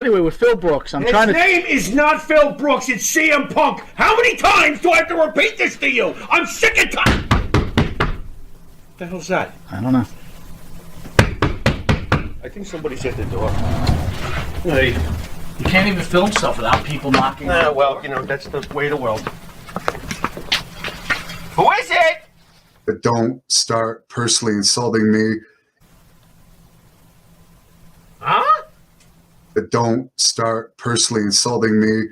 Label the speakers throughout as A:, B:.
A: Anyway, with Phil Brooks,
B: His name is not Phil Brooks, it's CM Punk. How many times do I have to repeat this to you? I'm sick and tired. What the hell's that?
A: I don't know.
B: I think somebody's at the door.
A: Hey, you can't even film stuff without people knocking.
B: Well, you know, that's the way of the world. Who is it?
C: But don't start personally insulting me.
B: Huh?
C: But don't start personally insulting me.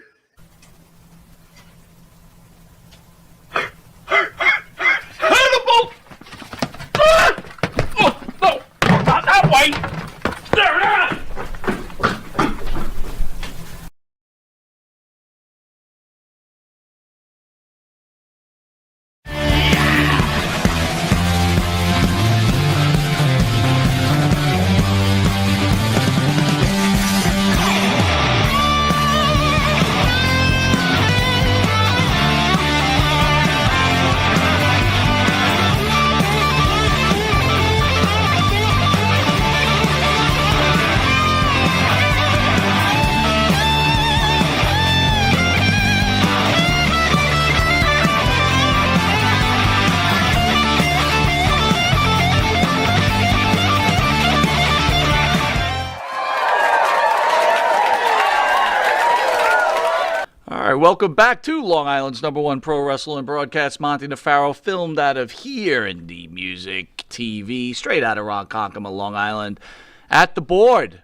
B: Hannibal! Oh, no! Not that way! There!
A: Welcome back to Long Island's #1 pro wrestling broadcast. Monty Nefaro, filmed out of here, Indie Music TV, straight out of Ronkonkoma, Long Island. At the board,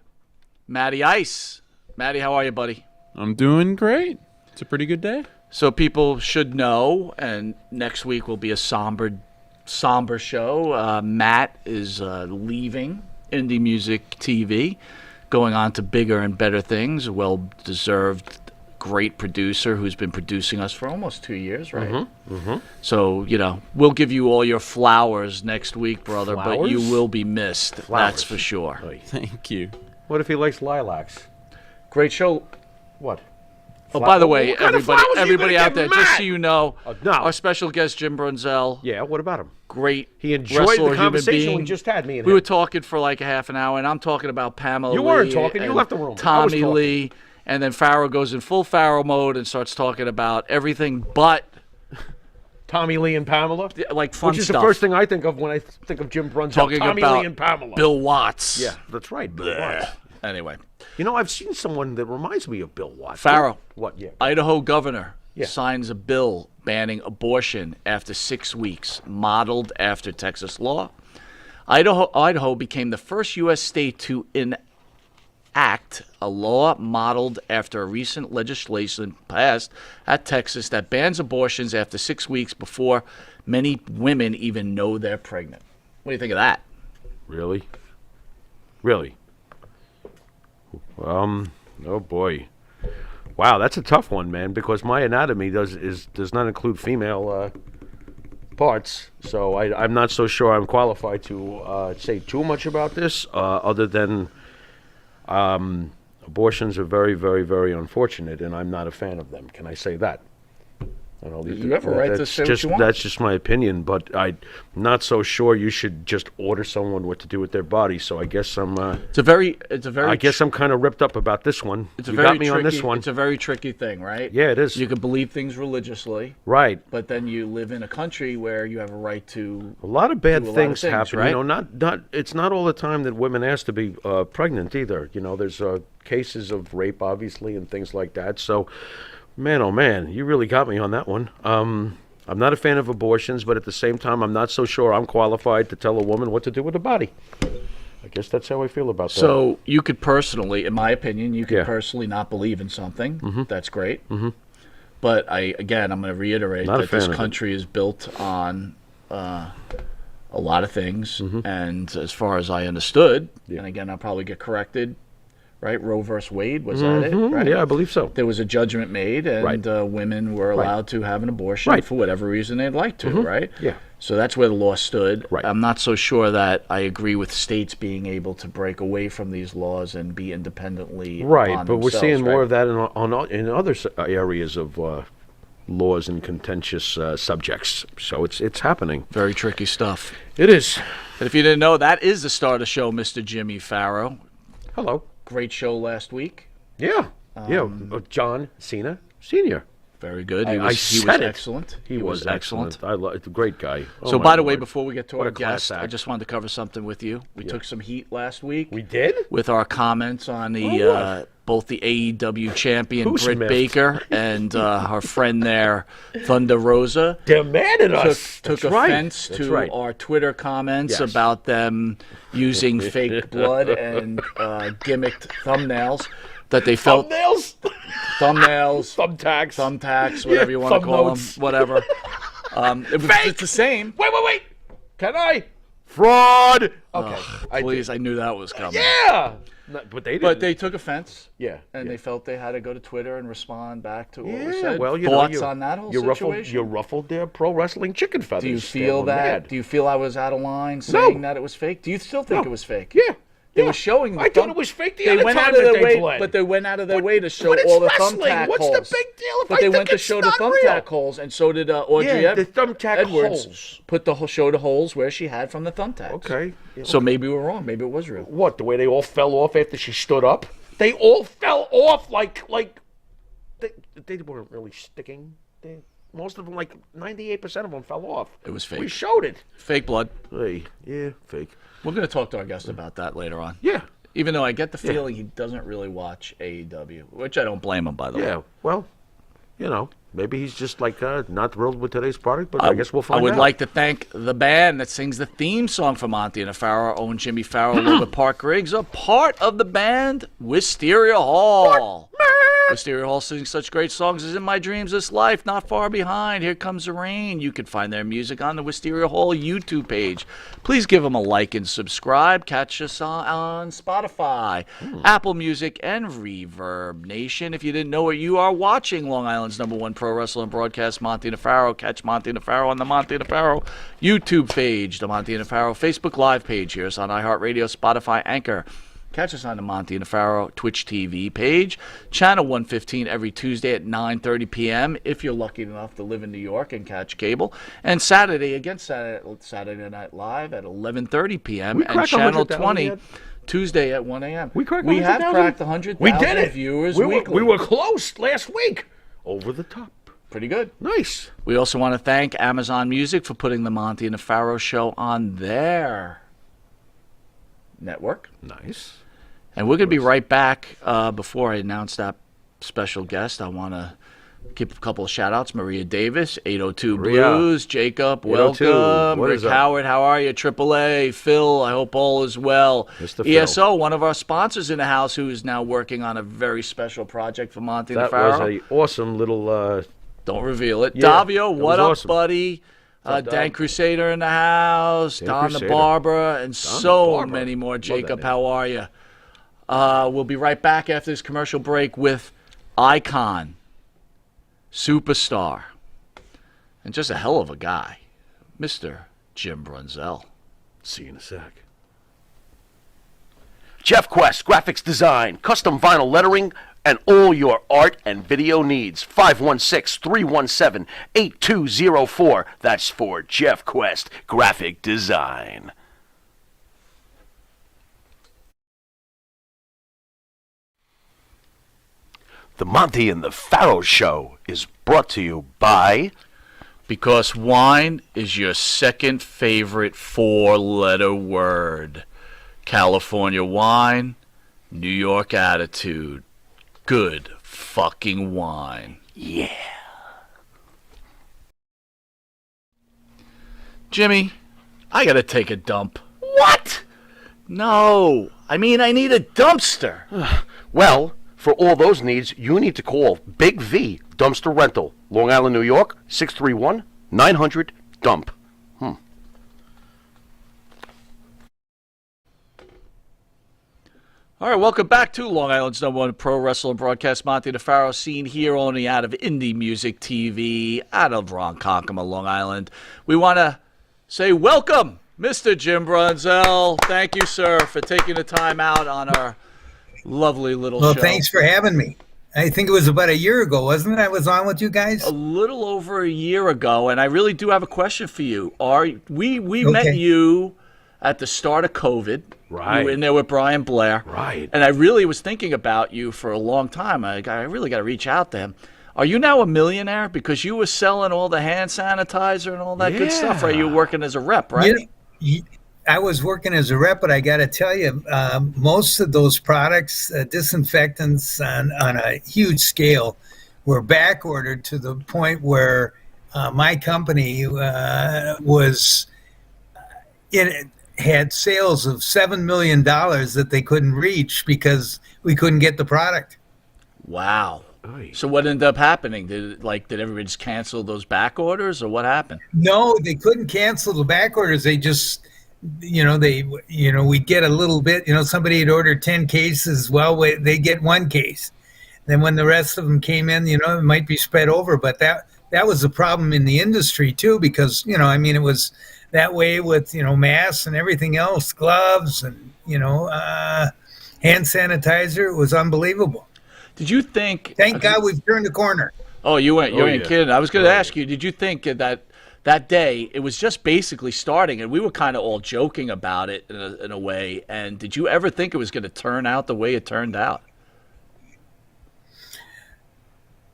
A: Matty Ice. Matty, how are you, buddy?
D: I'm doing great. It's a pretty good day.
A: So people should know, and next week will be a somber show. Matt is leaving Indie Music TV, going on to bigger and better things. Well-deserved. Great producer who's been producing us for almost 2 years, right?
B: Mm-hmm. Mm-hmm.
A: So, you know, we'll give you all your flowers next week, brother, but you will be missed. That's for sure.
D: Thank you.
B: What if he likes lilacs?
A: Great show.
B: What?
A: Oh, by the way,
B: What kind of flowers are you
A: everybody
B: gonna
A: out there,
B: give
A: just
B: Matt?
A: so you know,
B: No.
A: our special guest, Jim Brunzell,
B: Yeah, what about him?
A: great
B: He enjoyed
A: wrestler,
B: the conversation
A: human
B: we
A: being.
B: just had, me and
A: We
B: him.
A: were talking for like a half an hour, and I'm talking about Pamela
B: You
A: Lee
B: weren't talking. You
A: and
B: left the room. I was
A: Tommy
B: talking.
A: Lee. And then Pharaoh goes in full Pharaoh mode and starts talking about everything but
B: Tommy Lee and Pamela?
A: like fun
B: Which is
A: stuff.
B: the first thing I think of when I think of Jim Brunzell.
A: Talking
B: Tommy
A: about
B: Lee and Pamela.
A: Bill Watts.
B: Yeah, that's right. Bill Watts.
A: Anyway,
B: You know, I've seen someone that reminds me of Bill Watts.
A: Pharaoh.
B: What? Yeah.
A: Idaho governor
B: Yeah.
A: signs a bill banning abortion after 6 weeks, modeled after Texas law. Idaho became the first U.S. state to enact a law modeled after a recent legislation passed at Texas that bans abortions after 6 weeks before many women even know they're pregnant. What do you think of that?
B: Really? Really? Oh boy. Wow, that's a tough one, man, because my anatomy does not include female parts, so I'm not so sure I'm qualified to say too much about this, other than abortions are very, very, very unfortunate, and I'm not a fan of them. Can I say that? And I'll leave
A: You have a right to
B: that's
A: say what
B: just,
A: you want.
B: That's just my opinion, but I'm not so sure you should just order someone what to do with their body. So I guess I'm.
A: It's a very.
B: I guess I'm kind of ripped up about this one.
A: It's a
B: You
A: very
B: got me
A: tricky,
B: on this one.
A: It's a very tricky thing, right?
B: Yeah, it is.
A: You can believe things religiously,
B: Right.
A: but then you live in a country where you have a right to.
B: A lot of bad
A: do a lot of
B: things
A: things,
B: happen.
A: right?
B: You know, not. It's not all the time that women ask to be pregnant either. You know, there's cases of rape, obviously, and things like that. So, man, oh man, you really got me on that one. I'm not a fan of abortions, but at the same time, I'm not so sure I'm qualified to tell a woman what to do with her body. I guess that's how I feel about that.
A: So you could personally, in my opinion, you could
B: Yeah.
A: personally not believe in something. That's great. But I'm going to reiterate
B: Not a
A: that this
B: fan of it.
A: country is built on a lot of things, and as far as I understood, and again, I'll probably get corrected. Right, Roe versus Wade, was that it? Right?
B: Yeah, I believe so.
A: There was a judgment made, and
B: Right.
A: Women were allowed to have an abortion
B: Right.
A: for whatever reason they'd like to, right?
B: Yeah.
A: So that's where the law stood.
B: Right.
A: I'm not so sure that I agree with states being able to break away from these laws and be independently
B: Right,
A: upon
B: but we're
A: themselves,
B: seeing more
A: right?
B: of that in other areas of laws and contentious subjects. So it's happening.
A: Very tricky stuff.
B: It is.
A: And if you didn't know, that is the star of the show, Mr. Jimmy Farrow.
B: Hello.
A: Great show last week.
B: Yeah. John Cena Sr.
A: Very good.
B: I
A: He was
B: said it.
A: excellent.
B: He was excellent. I love. Great guy.
A: So,
B: Oh,
A: by
B: my
A: the way,
B: Lord.
A: before we get to
B: What
A: our
B: a class
A: guest, I
B: act.
A: just wanted to cover something with you. We took some heat last week.
B: We did?
A: With our comments on the
B: what?
A: both the AEW champion
B: Who's
A: Britt
B: miffed?
A: Baker and her friend there, Thunder Rosa.
B: They're mad at us.
A: Took
B: That's right.
A: offense
B: That's
A: to
B: right.
A: our Twitter comments
B: Yes.
A: about them using fake blood and gimmicked thumbnails that they felt
B: Thumbnails?
A: thumbnails,
B: Thumbtacks.
A: whatever you want to
B: thumb
A: call
B: notes.
A: them, whatever. It was
B: Fake!
A: it's the same.
B: Wait. Can I? Fraud. Okay.
A: Please, I knew that was coming.
B: Yeah. No, but they didn't.
A: But they took offense.
B: Yeah.
A: And
B: yeah.
A: they felt they had to go to Twitter and respond back to what was
B: Yeah,
A: said.
B: well, you
A: Thoughts
B: know,
A: on that whole
B: you
A: situation?
B: ruffled their pro wrestling chicken feathers.
A: Do you
B: They
A: feel
B: were
A: that?
B: mad.
A: Do you feel I was out of line saying that it was fake? Do you still think
B: No.
A: it was fake?
B: Yeah.
A: They
B: yeah.
A: were showing. The
B: I thought it was fake the
A: they
B: other
A: went
B: time
A: out of
B: that
A: their
B: they
A: way,
B: bled.
A: but they went out of their way to show
B: but it's
A: all the
B: wrestling.
A: thumbtack
B: What's
A: holes.
B: the big deal? If
A: But
B: I
A: they
B: think
A: went to
B: it's
A: show the
B: not
A: thumbtack
B: real.
A: holes, and so did Audrey
B: Yeah, the thumbtack
A: Edwards.
B: holes.
A: Put the show the holes where she had from the thumbtacks.
B: Okay. Yeah,
A: So maybe we're wrong. Maybe it was real.
B: What, the way they all fell off after she stood up? They all fell off like they weren't really sticking. Most of them, like 98% of them, fell off.
A: It was
B: We
A: fake.
B: showed it.
A: Fake blood.
B: Hey, yeah, fake.
A: We're going to talk to our guest about that later on.
B: Yeah,
A: Even though I get the feeling he doesn't really watch AEW, which I don't blame him, by the way.
B: yeah. Well, you know, maybe he's just like not thrilled with today's product, but I guess we'll find out.
A: I would like to thank the band that sings the theme song for Monty and the Pharaoh, our own Jimmy Farrell, along with Park Griggs, a part of the band Wisteria Hall. Wisteria Hall sings such great songs as In My Dreams This Life, Not Far Behind, Here Comes the Rain. You can find their music on the Wisteria Hall YouTube page. Please give them a like and subscribe. Catch us on Spotify, Apple Music, and Reverb Nation. If you didn't know it, you are watching Long Island's #1 pro wrestling broadcast, Monty and the Pharaoh. Catch Monty and the Pharaoh on the Monty and the Pharaoh YouTube page, the Monty and the Pharaoh Facebook Live page. Hear us on iHeartRadio, Spotify, Anchor. Catch us on the Monty and the Pharaoh Twitch TV page, channel 115 every Tuesday at 9:30 p.m. if you're lucky enough to live in New York and catch cable, and Saturday Night Live at 11:30 p.m.
B: We
A: and
B: cracked
A: channel
B: 100,000
A: 20
B: yet?
A: Tuesday at 1 a.m.
B: We cracked
A: We have
B: 100,000?
A: cracked
B: We did
A: 100,000
B: it.
A: viewers
B: we
A: weekly.
B: we were close last week. Over the top.
A: Pretty good.
B: Nice.
A: We also want to thank Amazon Music for putting the Monty and the Pharaoh show on their network.
B: Nice.
A: And we're going to be right back. Before I announce that special guest, I want to give a couple of shout-outs. Maria Davis, 802
B: Maria.
A: Blues. Jacob,
B: 802.
A: welcome.
B: What
A: Rick
B: is up?
A: Howard, how are you? AAA. Phil, I hope all is well.
B: Mr. Phil.
A: ESO, one of our sponsors in the house, who is now working on a very special project for Monty and the
B: That
A: Pharaoh.
B: was an awesome little...
A: Don't reveal it.
B: Yeah,
A: Davio,
B: that
A: what
B: was
A: up,
B: awesome.
A: buddy?
B: up,
A: Dan
B: Dad?
A: Crusader in the house.
B: Dan
A: Don the
B: Crusader.
A: Barber, and so
B: Barber.
A: many more.
B: Love
A: Jacob,
B: that name.
A: how are you? We'll be right back after this commercial break with Icon, Superstar, and just a hell of a guy, Mr. Jim Brunzell.
B: See you in a sec.
E: Jeff Quest, graphics design, custom vinyl lettering, and all your art and video needs. 516-317-8204. That's for Jeff Quest, graphic design. The Monty and the Pharaoh Show is brought to you by...
A: Because wine is your second favorite four-letter word. California wine, New York attitude. Good fucking wine.
E: Yeah.
A: Jimmy, I gotta take a dump.
E: What?
A: No, I mean I need a dumpster.
E: Well, for all those needs, you need to call Big V Dumpster Rental, Long Island, New York, 631-900-DUMP.
A: All right, welcome back to Long Island's #1 pro wrestling broadcast. Monty the Pharaoh, seen here only out of Indie Music TV, out of Ronkonkoma, Long Island. We want to say welcome, Mr. Jim Brunzell. Thank you, sir, for taking the time out on our lovely little
F: Well,
A: show.
F: thanks for having me. I think it was about a year ago, wasn't it? I was on with you guys.
A: A little over a year ago, and I really do have a question for you. We met
F: Okay.
A: you at the start of COVID.
B: Right.
A: You were in there with Brian Blair.
B: Right.
A: And I really was thinking about you for a long time. I really got to reach out to him. Are you now a millionaire because you were selling all the hand sanitizer and all that good stuff? Or are you working as a rep, right?
F: I was working as a rep, but I got to tell you, most of those products, disinfectants on a huge scale, were back ordered to the point where my company had sales of $7 million that they couldn't reach because we couldn't get the product.
A: Wow.
B: Oy.
A: So what ended up happening? Did everybody just cancel those back orders, or what happened?
F: No, they couldn't cancel the back orders. They just, we'd get a little bit, somebody had ordered 10 cases. Well, they get one case. Then when the rest of them came in, it might be spread over. But that was the problem in the industry too, because, it was that way with, masks and everything else, gloves and, hand sanitizer. It was unbelievable.
A: Did you think?
F: Thank God we've turned the corner.
A: Oh, you ain't
B: yeah.
A: kidding. I was going to ask you, did you think that day it was just basically starting, and we were kind of all joking about it in a way? And did you ever think it was going to turn out the way it turned out?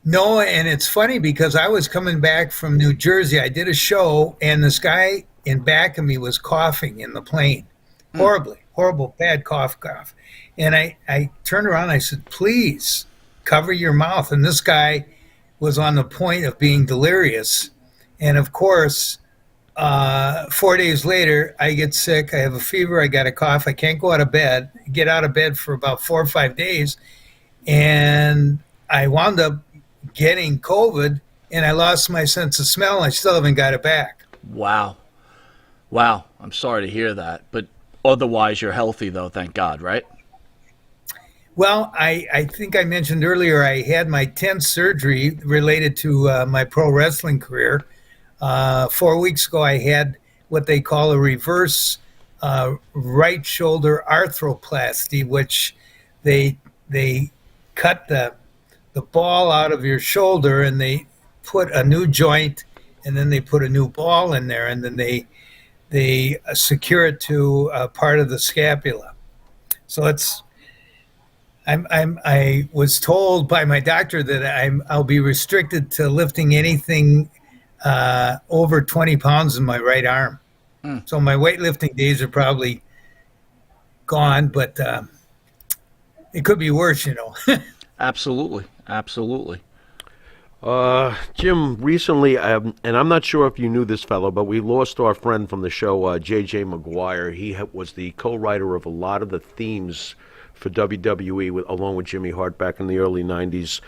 F: No, and it's funny because I was coming back from New Jersey. I did a show, and this guy in back of me was coughing in the plane. Horrible, bad cough. And I turned around and I said, please cover your mouth. And this guy was on the point of being delirious. And of course, 4 days later, I get sick. I have a fever. I got a cough. I can't go out of bed, get out of bed for about 4 or 5 days. And I wound up getting COVID, and I lost my sense of smell. I still haven't got it back.
A: Wow. I'm sorry to hear that. But otherwise, you're healthy, though, thank God, right?
F: Well, I think I mentioned earlier I had my 10th surgery related to my pro wrestling career. 4 weeks ago, I had what they call a reverse right shoulder arthroplasty, which they cut the ball out of your shoulder and they put a new joint and then they put a new ball in there and then they secure it to a part of the scapula. So I was told by my doctor that I'll be restricted to lifting anything over 20 pounds in my right arm. So my weightlifting days are probably gone, but it could be worse,
B: Absolutely. Jim, recently, and I'm not sure if you knew this fellow, but we lost our friend from the show, J.J. Maguire. He was the co-writer of a lot of the themes for WWE, along with Jimmy Hart back in the early 90s.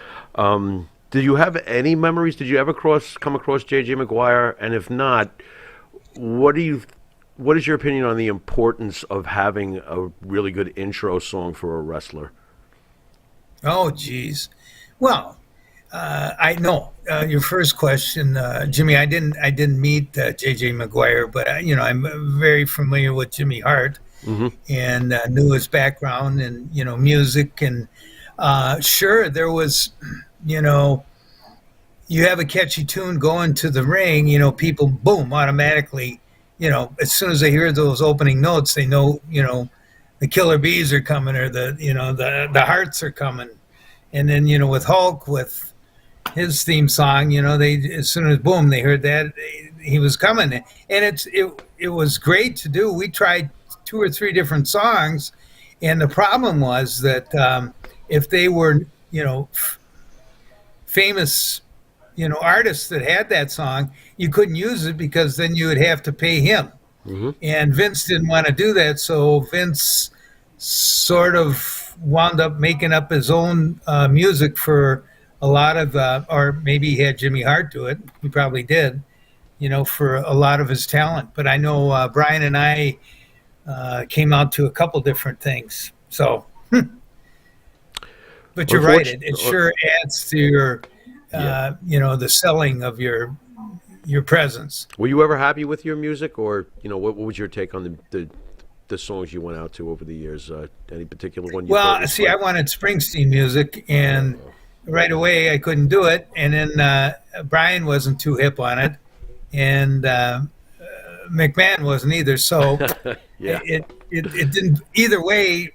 B: Did you have any memories? Did you ever come across J.J. Maguire? And if not, what is your opinion on the importance of having a really good intro song for a wrestler?
F: Oh, geez. Well, I know your first question, Jimmy. I didn't meet J.J. Maguire, but I'm very familiar with Jimmy Hart and knew his background and music and sure there was you have a catchy tune going to the ring, people boom automatically as soon as they hear those opening notes they know the Killer Bees are coming or the Hearts are coming, and then with Hulk with his theme song, they as soon as boom they heard that he was coming, and it was great to do. We tried 2 or 3 different songs, and the problem was that if they were famous artists that had that song, you couldn't use it because then you would have to pay him. And Vince didn't want to do that, so Vince sort of wound up making up his own music for a lot of, or maybe he had Jimmy Hart do it. He probably did, for a lot of his talent. But I know Brian and I came out to a couple different things. So, but you're right. It sure adds to your, the selling of your presence.
B: Were you ever happy with your music, or what was your take on the songs you went out to over the years? Any particular one?
F: Well, see, I wanted Springsteen music, and right away I couldn't do it. And then Brian wasn't too hip on it, and McMahon wasn't either. So
B: Yeah.
F: it didn't either way.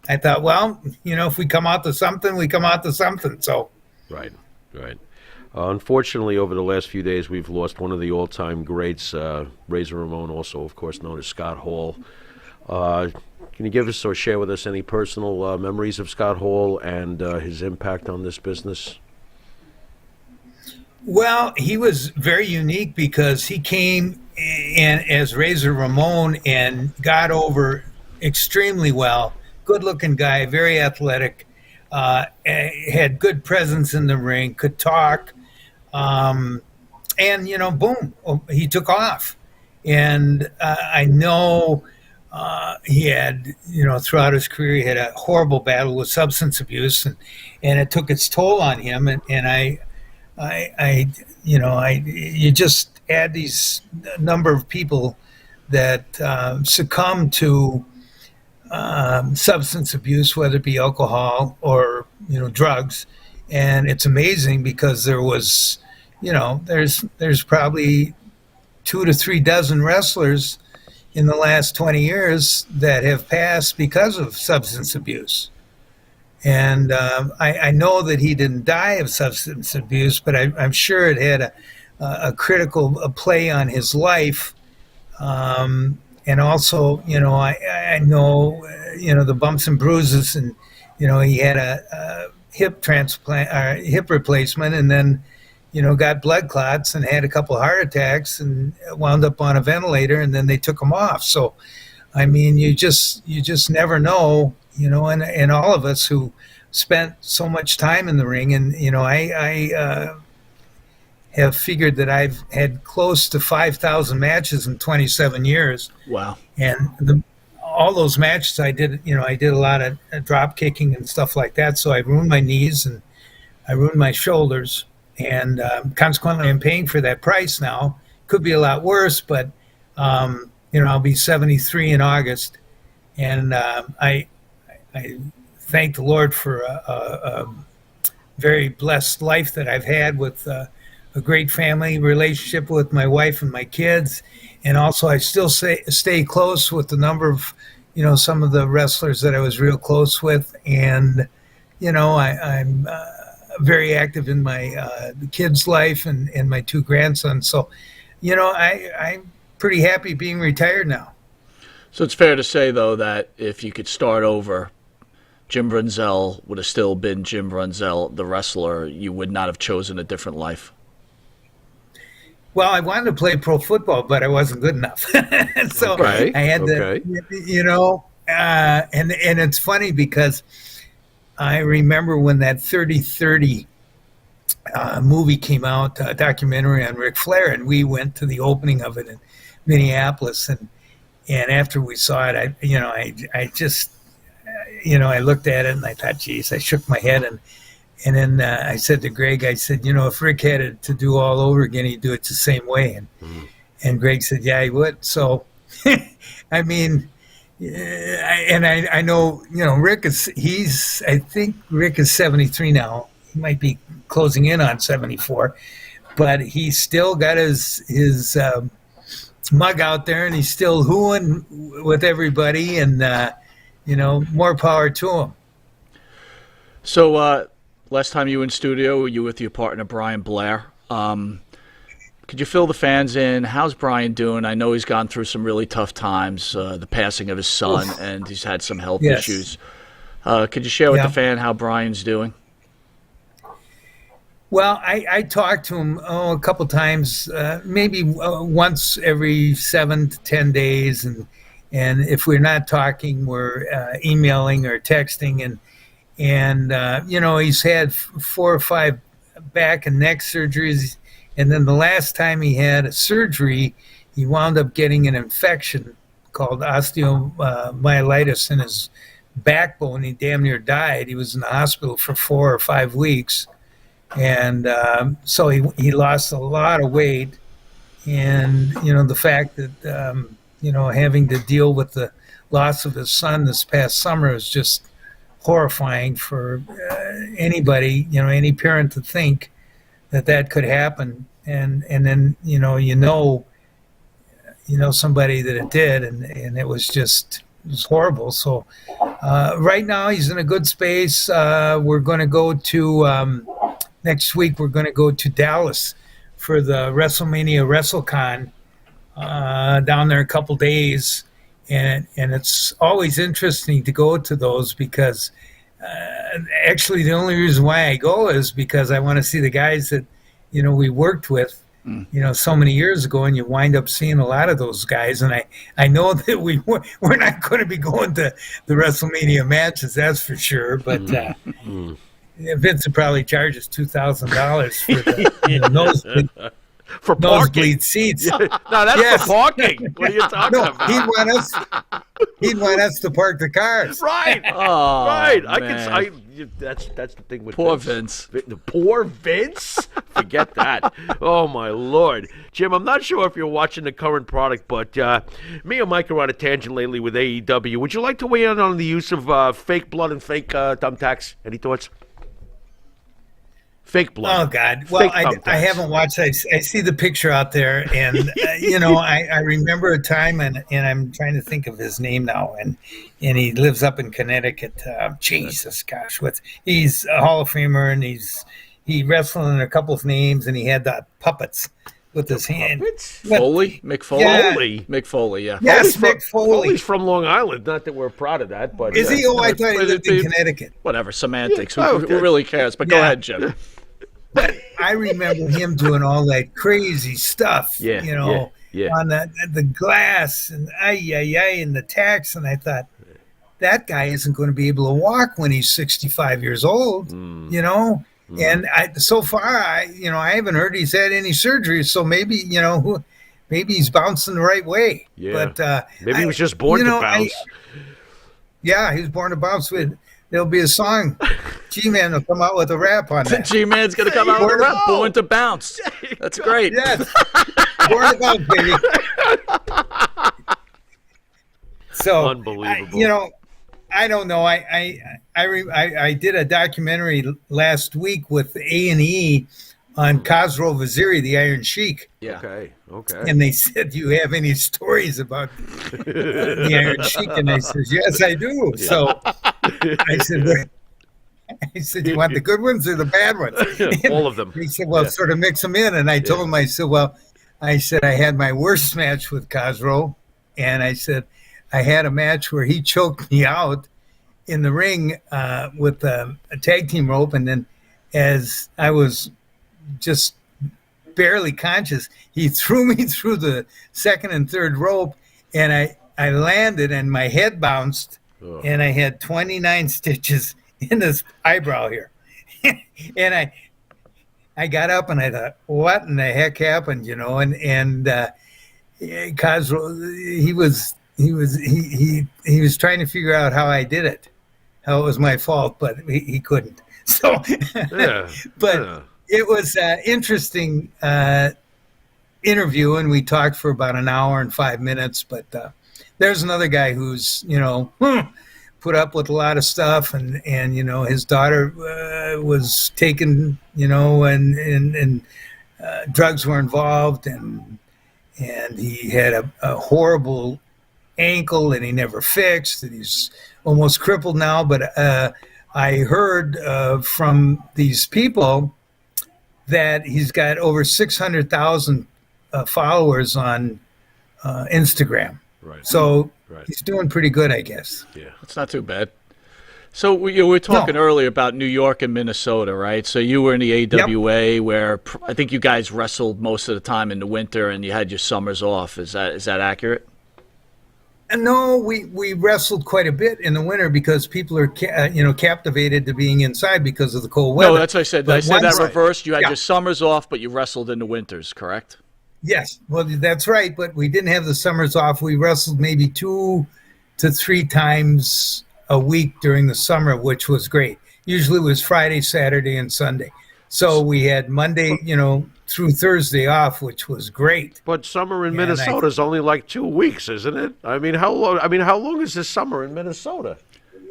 F: I thought, well, if we come out to something, we come out to something. So
B: Right, right. Unfortunately, over the last few days, we've lost one of the all-time greats, Razor Ramon, also, of course, known as Scott Hall. Can you give us or share with us any personal memories of Scott Hall and his impact on this business?
F: well, he was very unique because he came in as Razor Ramon and got over extremely well. Good looking guy, very athletic, had good presence in the ring, could talk, and boom, he took off. And I know he had, throughout his career, he had a horrible battle with substance abuse, and it took its toll on him. You just add these number of people that succumb to substance abuse, whether it be alcohol or drugs, and it's amazing because there was, there's probably 2 to 3 dozen wrestlers in the last 20 years that have passed because of substance abuse. And I know that he didn't die of substance abuse, but I'm sure it had a critical play on his life. And also, I know, the bumps and bruises, and, he had a hip transplant, or hip replacement, and then, got blood clots and had a couple of heart attacks and wound up on a ventilator, and then they took him off. So, I mean, you just never know, and all of us who spent so much time in the ring, and, I have figured that I've had close to 5,000 matches in 27 years.
A: Wow.
F: And all those matches I did, I did a lot of drop kicking and stuff like that. So I ruined my knees and I ruined my shoulders. And consequently, I'm paying for that price now. Could be a lot worse, but, I'll be 73 in August. And I thank the Lord for a very blessed life that I've had with a great family relationship with my wife and my kids. And also I still stay close with the number of, some of the wrestlers that I was real close with. And, I'm very active in my kids' life and my 2 grandsons. So, I'm pretty happy being retired now.
A: So it's fair to say, though, that if you could start over, Jim Brunzell would have still been Jim Brunzell, the wrestler. You would not have chosen a different life.
F: Well, I wanted to play pro football, but I wasn't good enough. So
B: Okay,
F: I had
B: okay.
F: to, and it's funny because I remember when that 30-30 movie came out, a documentary on Ric Flair, and we went to the opening of it in Minneapolis. And after we saw it, I just, I looked at it and I thought, geez, I shook my head. And then I said to Greg, I said, if Rick had it to do all over again, he'd do it the same way. And Greg said, yeah, he would. So, I mean, I know, Rick I think Rick is 73 now. He might be closing in on 74, but he's still got his mug out there and he's still hooing with everybody, and, more power to him.
A: So, last time you were in studio, you were with your partner, Brian Blair. Could you fill the fans in? How's Brian doing? I know he's gone through some really tough times, the passing of his son, and he's had some health issues. Could you share with the fan how Brian's doing?
F: Well, I talked to him a couple times, maybe once every 7 to 10 days. And if we're not talking, we're emailing or texting. And he's had 4 or 5 back and neck surgeries. And then the last time he had a surgery, he wound up getting an infection called osteomyelitis in his backbone. He damn near died. He was in the hospital for 4 or 5 weeks. And so he lost a lot of weight. And, the fact that, having to deal with the loss of his son this past summer is just horrifying for anybody, any parent to think that could happen, and then somebody that it did, and it was horrible. So right now he's in a good space. We're going to go to next week. We're going to go to Dallas for the WrestleMania WrestleCon down there a couple days, and it's always interesting to go to those because actually the only reason why I go is because I want to see the guys that we worked with so many years ago, and you wind up seeing a lot of those guys. And I know that we're not going to be going to the WrestleMania matches, that's for sure. But Vincent probably charges $2,000 for the nosebleed,
E: For parking.
F: nosebleed seats.
E: No, that's
F: Yes.
E: for parking. What are you talking
F: No,
E: about?
F: he'd want us to park the cars.
E: Right.
A: Oh,
E: Right.
A: man.
E: That's the thing with
A: Poor
E: Vince.
A: Vince.
E: The poor Vince? Forget that. Oh, my Lord. Jim, I'm not sure if you're watching the current product, but me and Mike are on a tangent lately with AEW. Would you like to weigh in on the use of fake blood and fake thumbtacks? Any thoughts? Fake blood.
F: Oh God! Well,
E: Fake
F: I
E: thumbtacks.
F: haven't watched. I see the picture out there, and I remember a time, and I'm trying to think of his name now, and he lives up in Connecticut. Jesus, gosh, he's a Hall of Famer, and he wrestled in a couple of names, and he had the puppets with his hand. But-
A: Foley? Mick Foley?
F: Yeah.
A: Mick Foley, yeah.
F: Yes,
E: Foley's
F: Mick Foley.
E: Foley's from Long Island. Not that we're proud of that, but
F: Is he? Oh, I thought he
A: But
F: lived in Connecticut.
A: Whatever, semantics.
E: Yeah,
A: Who really cares? But go
F: Yeah.
A: ahead, Jim.
F: But I remember him doing all that crazy stuff,
E: Yeah, yeah.
F: on the glass and and the tacks. And I thought, that guy isn't going to be able to walk when he's 65 years old, And so far, I haven't heard he's had any surgery. So maybe, maybe he's bouncing the right way.
E: Yeah.
F: But
E: maybe he was just born to bounce.
F: Yeah, he was born to bounce. There'll be a song. G-Man will come out with a rap on that.
A: G-Man's going to come out with a rap. Born to bounce. That's great.
F: Yes. Born to bounce, baby. So,
E: Unbelievable.
F: I don't know. I did a documentary last week with A&E on Khosrow Vaziri, the Iron Sheik.
A: Yeah.
E: Okay.
F: And they said, "Do you have any stories about the Iron Sheik?" And I said, "Yes, I do." Yeah. So I said, "You want the good ones or the bad ones?"
E: All of them.
F: He said, "Well, sort of mix them in." And I told him, I said, I had my worst match with Khosrow, and I said, I had a match where he choked me out in the ring with a tag team rope, and then as I was just barely conscious, he threw me through the second and third rope, and I landed, and my head bounced, and I had 29 stitches in this eyebrow here. And I got up and I thought, what in the heck happened, and Khosrow, he was trying to figure out how I did it, how it was my fault, but he couldn't. So, It was an interesting interview, and we talked for about an hour and 5 minutes. But there's another guy who's, put up with a lot of stuff, and his daughter was taken, and drugs were involved, and he had a horrible ankle, and he never fixed, and he's almost crippled now. But I heard from these people that he's got over 600,000 followers on Instagram.
E: Right.
F: So he's doing pretty good, I guess.
A: Yeah, it's not too bad. So we were talking earlier about New York and Minnesota, right? So you were in the AWA, where I think you guys wrestled most of the time in the winter, and you had your summers off. Is that accurate?
F: No, we wrestled quite a bit in the winter because people are captivated to being inside because of the cold weather.
A: No, that's what I said.
F: But
A: I said that
F: once-
A: reversed. You had your summers off, but you wrestled in the winters, correct?
F: Yes, well, that's right. But we didn't have the summers off. We wrestled maybe 2 to 3 times a week during the summer, which was great. Usually it was Friday, Saturday, and Sunday. So we had Monday, through Thursday off, which was great.
E: But summer in Minnesota is only like 2 weeks, isn't it? I mean, how long is this summer in Minnesota?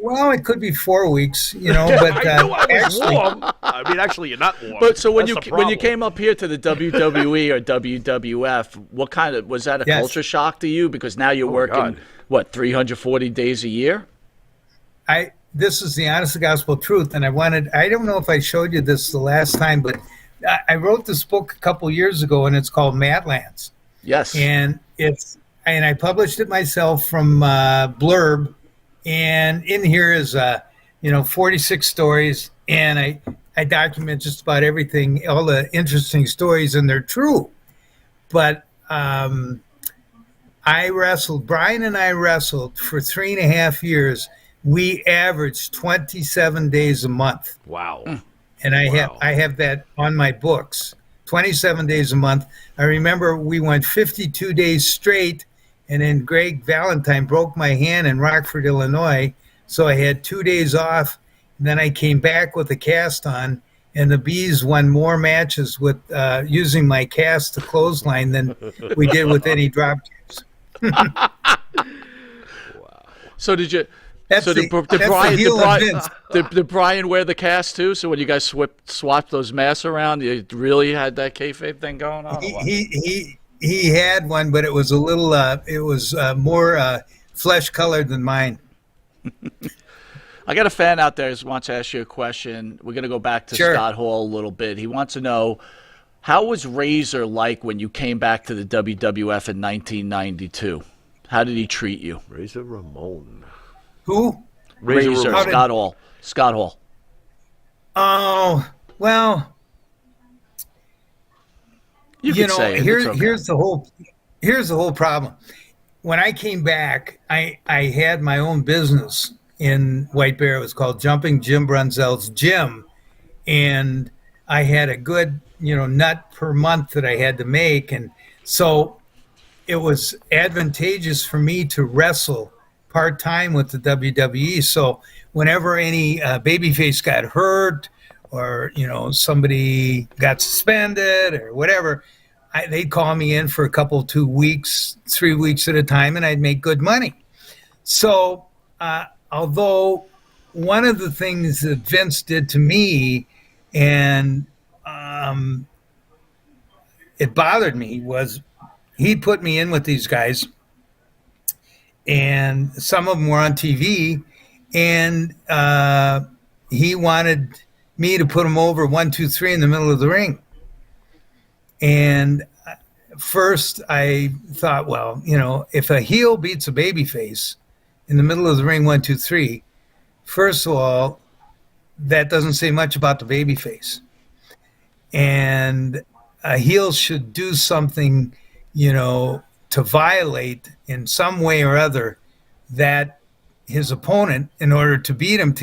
F: Well, it could be 4 weeks, but
E: I knew I was
F: actually,
E: warm. I mean, actually, you're not warm.
A: But so when
E: That's the
A: when you
E: problem.
A: came up here to the WWE or WWF, what kind of was that a
F: Yes.
A: culture shock to you? Because now you're working
E: God.
A: what 340 days a year.
F: this is the honest to gospel truth, and I don't know if I showed you this the last time, but I wrote this book a couple years ago, and it's called Madlands.
A: Yes.
F: And I published it myself from Blurb, and in here is 46 stories, and I document just about everything, all the interesting stories, and they're true. But Brian and I wrestled for 3.5 years. We averaged 27 days a month.
E: Wow.
F: And
E: Wow.
F: I have that on my books. 27 days a month. I remember we went 52 days straight, and then Greg Valentine broke my hand in Rockford, Illinois, so I had 2 days off. And then I came back with a cast on, and the Bees won more matches with using my cast to clothesline than we did with any drop kicks.
A: So did you?
F: That's
A: so
F: the-
A: did,
F: that's the
A: Brian,
F: heel
A: did,
F: of
A: Brian,
F: Vince.
A: did Brian wear the cast too? So when you guys swapped those masks around, you really had that kayfabe thing going on? or what?
F: He had one, but it was a little more flesh colored than mine.
A: I got a fan out there who wants to ask you a question. We're going to go back to
F: Sure.
A: Scott Hall a little bit. He wants to know, how was Razor like when you came back to the WWF in 1992? How did he treat you?
E: Razor Ramon.
F: Who?
A: Razor,
E: Ramon.
A: Scott Hall. Scott Hall.
F: Oh, well,
A: You can say it. It's okay.
F: here's the whole problem. When I came back, I had my own business in White Bear. It was called Jumping Jim Brunzell's Gym, and I had a good nut per month that I had to make, and so it was advantageous for me to wrestle part-time with the WWE. So whenever any babyface got hurt, or somebody got suspended or whatever, they'd call me in for a couple, 2 weeks, 3 weeks at a time, and I'd make good money. So although one of the things that Vince did to me, and it bothered me, was he put me in with these guys, and some of them were on TV, and he wanted me to put them over 1, 2, 3 in the middle of the ring. And first I thought, well, if a heel beats a babyface in the middle of the ring, 1, 2, 3, first of all, that doesn't say much about the babyface. And a heel should do something, to violate in some way or other that his opponent, in order to beat him,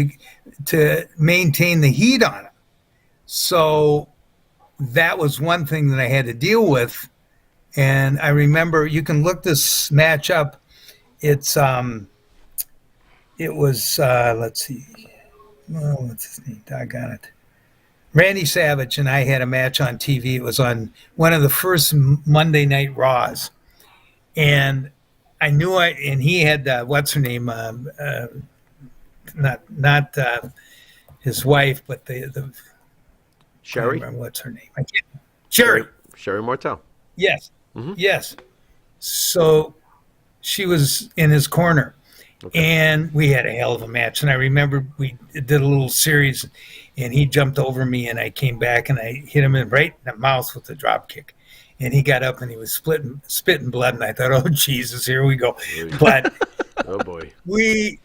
F: to maintain the heat on him. So that was one thing that I had to deal with. And I remember, you can look this match up. It was let's see, what's his name? Doggone it. Randy Savage and I had a match on TV. It was on one of the first Monday Night Raws, and I knew and he had what's her name? Not his wife, but the I don't
E: Sherry?
F: remember what's her name? I can't. Sherry.
E: Sherry Martel.
F: Yes. Yes. So she was in his corner, and we had a hell of a match. And I remember we did a little series, and he jumped over me, and I came back, and I hit him right in the mouth with the drop kick. And he got up, and he was spitting blood, and I thought, oh, Jesus, here we go. But
E: Oh, boy.
F: we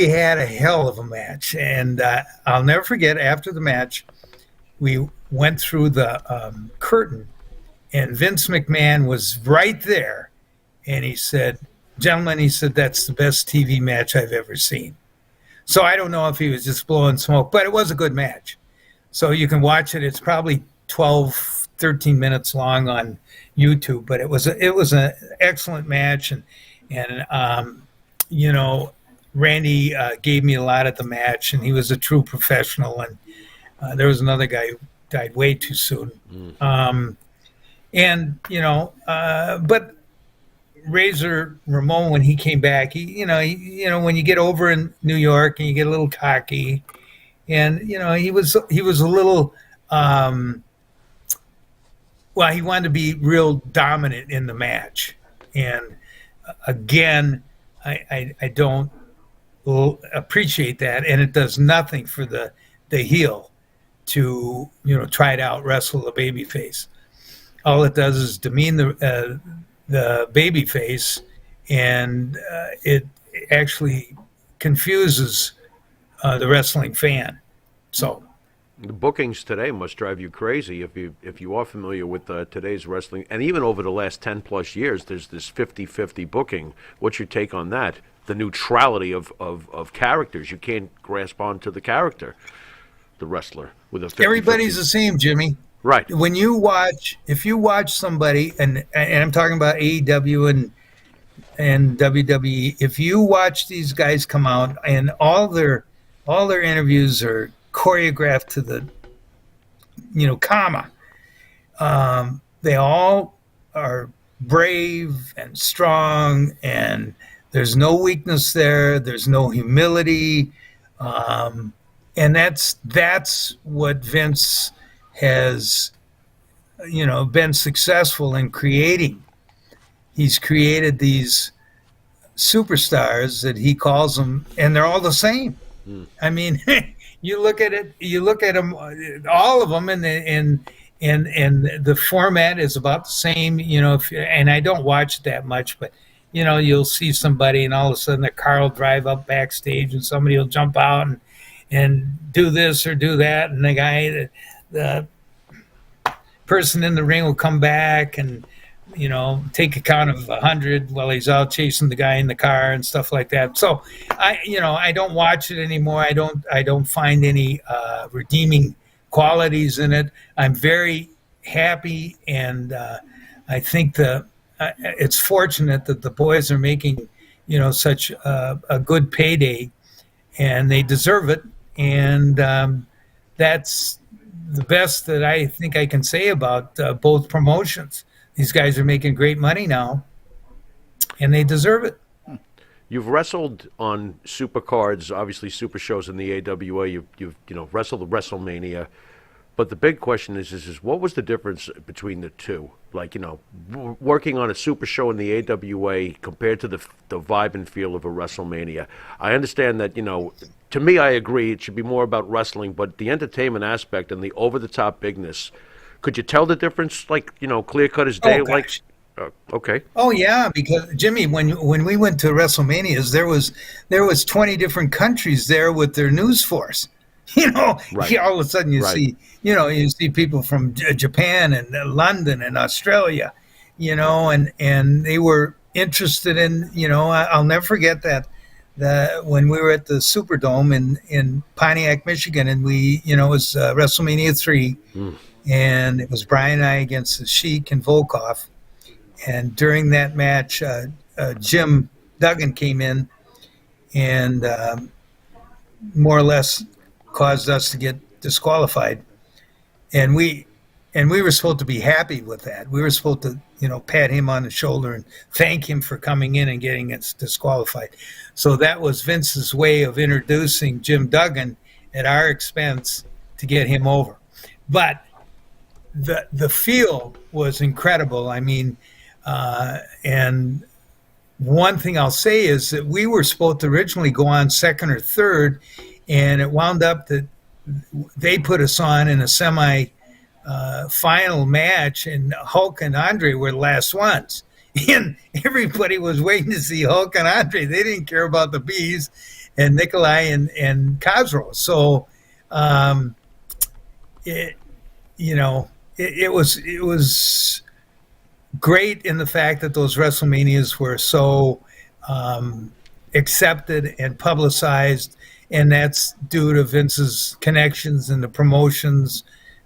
F: had a hell of a match, and I'll never forget, after the match, we went through the curtain, and Vince McMahon was right there, and he said, gentlemen, he said, that's the best TV match I've ever seen. So I don't know if he was just blowing smoke, but it was a good match. So you can watch it. It's probably 12, 13 minutes long on YouTube, but it was an excellent match, and Randy gave me a lot at the match, and he was a true professional. And there was another guy who died way too soon. But Razor Ramon, when he came back, when you get over in New York and you get a little cocky, and he was a little, well, he wanted to be real dominant in the match, and again, I don't appreciate that, and it does nothing for the heel to try to out wrestle the babyface. All it does is demean the babyface, and it actually confuses the wrestling fan. So
E: The bookings today must drive you crazy if you are familiar with today's wrestling, and even over the last 10 plus years, there's this 50-50 booking. What's your take on that? The neutrality of characters. You can't grasp onto the character, the wrestler, with a 50-50.
F: everybody's the same, Jimmy.
E: Right.
F: If you watch somebody, and I'm talking about AEW and WWE, if you watch these guys come out and all their interviews are choreographed to the comma, they all are brave and strong, and there's no weakness there's no humility, and that's what Vince has been successful in creating. He's created these superstars that he calls them, and they're all the same. I mean, you look at them, all of them, and the format is about the same. And I don't watch that much, but you'll see somebody, and all of a sudden the car will drive up backstage, and somebody will jump out and do this or do that, and the person in the ring will come back and take a count of 100 while he's out chasing the guy in the car and stuff like that. So I don't watch it anymore. I don't find any redeeming qualities in it. I'm very happy, and I think it's fortunate that the boys are making such a good payday, and they deserve it. And that's the best that I think I can say about both promotions. These guys are making great money now, and they deserve it.
E: You've wrestled on super cards, obviously super shows in the AWA. You've wrestled at WrestleMania, but the big question is what was the difference between the two? Like working on a super show in the AWA compared to the vibe and feel of a WrestleMania. I understand that to me, I agree it should be more about wrestling, but the entertainment aspect and the over the top bigness. Could you tell the difference, like, clear cut as day? Okay.
F: Oh yeah, because Jimmy, when we went to WrestleManias, there was 20 different countries there with their news force.
E: Right.
F: All of a sudden you
E: Right.
F: see, you see people from Japan and London and Australia, and they were interested in, I'll never forget that when we were at the Superdome in Pontiac, Michigan, and it was WrestleMania 3. And it was Brian and I against the Sheik and Volkov. And during that match, Jim Duggan came in and more or less caused us to get disqualified. And we were supposed to be happy with that. We were supposed to, pat him on the shoulder and thank him for coming in and getting us disqualified. So that was Vince's way of introducing Jim Duggan at our expense to get him over. But the feel was incredible. I mean, and one thing I'll say is that we were supposed to originally go on second or third, and it wound up that they put us on in a final match, and Hulk and Andre were the last ones. And everybody was waiting to see Hulk and Andre. They didn't care about the Bees and Nikolai and Khosrow. So, it was great in the fact that those WrestleManias were so accepted and publicized, and that's due to Vince's connections and the promotions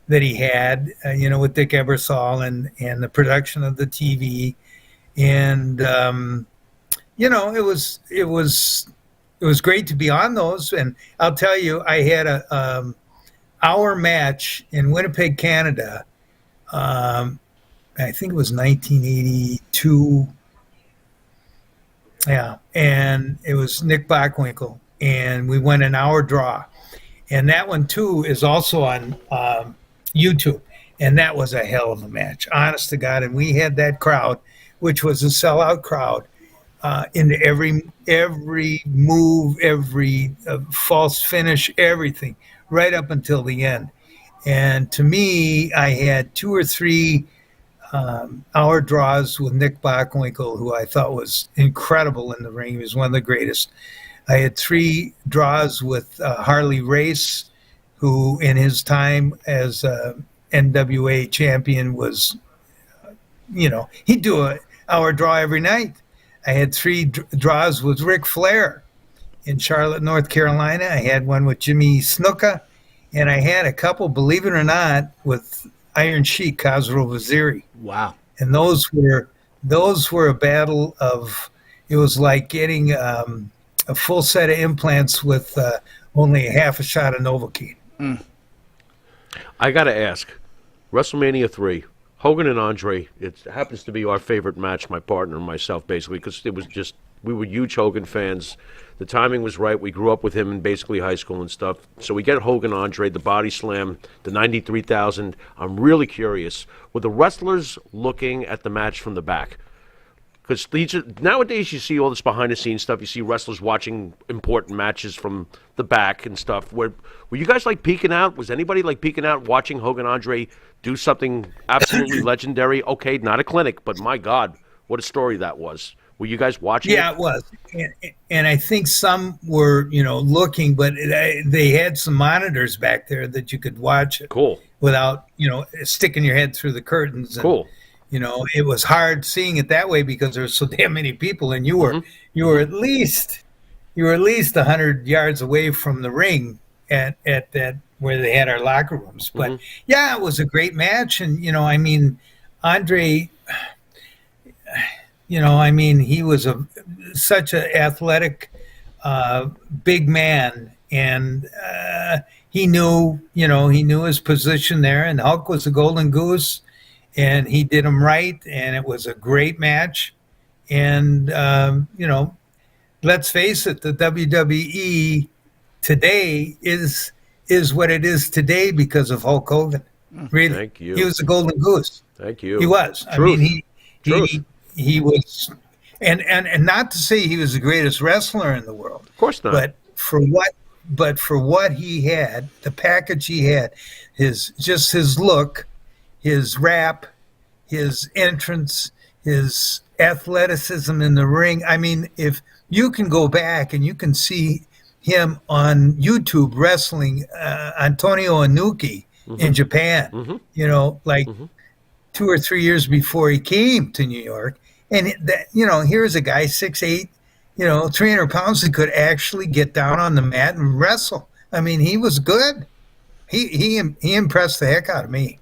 F: that he had, with Dick Ebersol and the production of the TV, and it was great to be on those. And I'll tell you, I had our match in Winnipeg, Canada. I think it was 1982 Yeah, and it was Nick Bockwinkel, and we went an hour draw, and that one too is also on YouTube, and that was a hell of a match, honest to God. And we had that crowd, which was a sellout crowd, into every move, every false finish, everything, right up until the end. And to me, I had two or three hour draws with Nick Bockwinkel, who I thought was incredible in the ring. He was one of the greatest. I had three draws with Harley Race, who in his time as NWA champion was, he'd do an hour draw every night. I had three draws with Ric Flair in Charlotte, North Carolina. I had one with Jimmy Snuka, and I had a couple, believe it or not, with Iron Sheik, Khosrow Vaziri.
A: Wow.
F: And those were a battle of, it was like getting a full set of implants with only a half a shot of Novocaine.
E: I got to ask, WrestleMania 3, Hogan and Andre, it happens to be our favorite match, my partner and myself, basically, because it was just, we were huge Hogan fans. The timing was right. We grew up with him in basically high school and stuff. So we get Hogan Andre, the body slam, the 93,000. I'm really curious. Were the wrestlers looking at the match from the back? Because nowadays you see all this behind-the-scenes stuff. You see wrestlers watching important matches from the back and stuff. Were you guys like peeking out? Was anybody like peeking out watching Hogan Andre do something absolutely legendary? Okay, not a clinic, but my God, what a story that was. Were you guys watching?
F: Yeah, it was. And I think some were, looking, but they had some monitors back there that you could watch it.
E: Cool.
F: Without, sticking your head through the curtains. And,
E: cool.
F: It was hard seeing it that way because there were so damn many people, and you were at least 100 yards away from the ring at that where they had our locker rooms. But yeah, it was a great match, and Andre. He was such an athletic, big man, and he knew his position there. And Hulk was the golden goose, and he did him right, and it was a great match. And let's face it, the WWE today is what it is today because of Hulk Hogan. Really,
E: thank you.
F: He was the golden goose.
E: Thank you.
F: He was.
E: Truth.
F: He was, and not to say he was the greatest wrestler in the world.
E: Of course not.
F: But for what he had, the package he had, his look, his rap, his entrance, his athleticism in the ring. I mean, if you can go back and you can see him on YouTube wrestling Antonio Inoki in Japan, 2 or 3 years before he came to New York. And here's a guy 6'8", 300 pounds that could actually get down on the mat and wrestle. I mean, he was good. He impressed the heck out of me.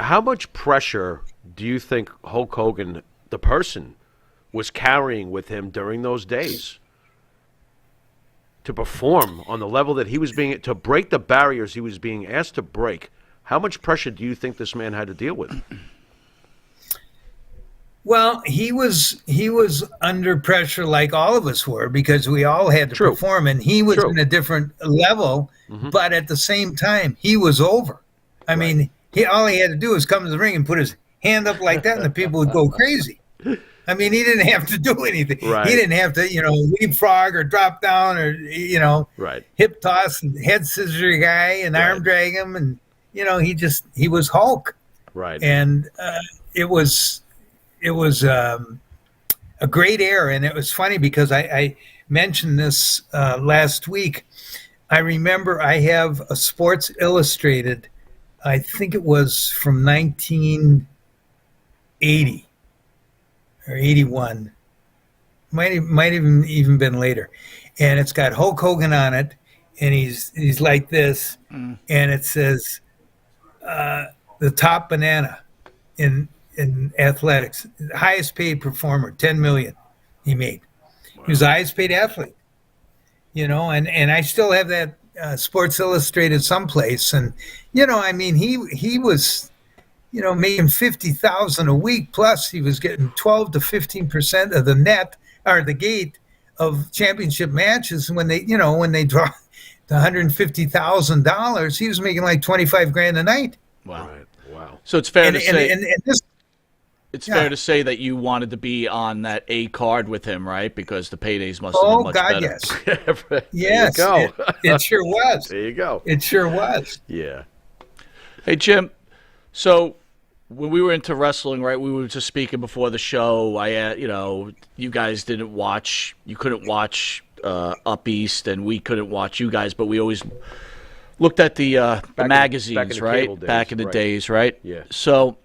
E: How much pressure do you think Hulk Hogan, the person, was carrying with him during those days to perform on the level that he was to break the barriers he was being asked to break? How much pressure do you think this man had to deal with?
F: Well, he was under pressure like all of us were because we all had to perform, and he was in a different level. But at the same time, he was over. I mean, all he had to do was come to the ring and put his hand up like that, and the people would go crazy. I mean, he didn't have to do anything.
E: Right.
F: He didn't have to, leapfrog or drop down or hip toss and head scissor a guy and arm drag him, and he was Hulk.
E: Right.
F: And it was a great era, and it was funny because I mentioned this last week. I remember I have a Sports Illustrated, I think it was from 1980 or 81. Might even been later. And it's got Hulk Hogan on it, and he's like this, and it says the top banana in athletics, highest paid performer, 10 million he made. Wow. He was the highest paid athlete, and I still have that Sports Illustrated someplace. And, he was, making 50,000 a week, plus he was getting 12 to 15% of the net or the gate of championship matches when they draw the $150,000. He was making like 25 grand a night.
A: Wow.
E: Right. Wow.
A: So it's fair
F: And
A: to say
F: and this,
A: it's
F: yeah.
A: fair to say that you wanted to be on that A card with him, right? Because the paydays must have been
F: oh
A: much
F: God,
A: better.
F: yes, yes,
E: go.
F: it sure was.
E: There you go.
F: It sure was.
E: Yeah.
A: Hey, Jim. So when we were into wrestling, right? We were just speaking before the show. You guys didn't watch. You couldn't watch Up East, and we couldn't watch you guys. But we always looked at the magazines,
E: back in the
A: right?
E: cable days,
A: Back in the
E: right.
A: days, right?
E: Yeah.
A: So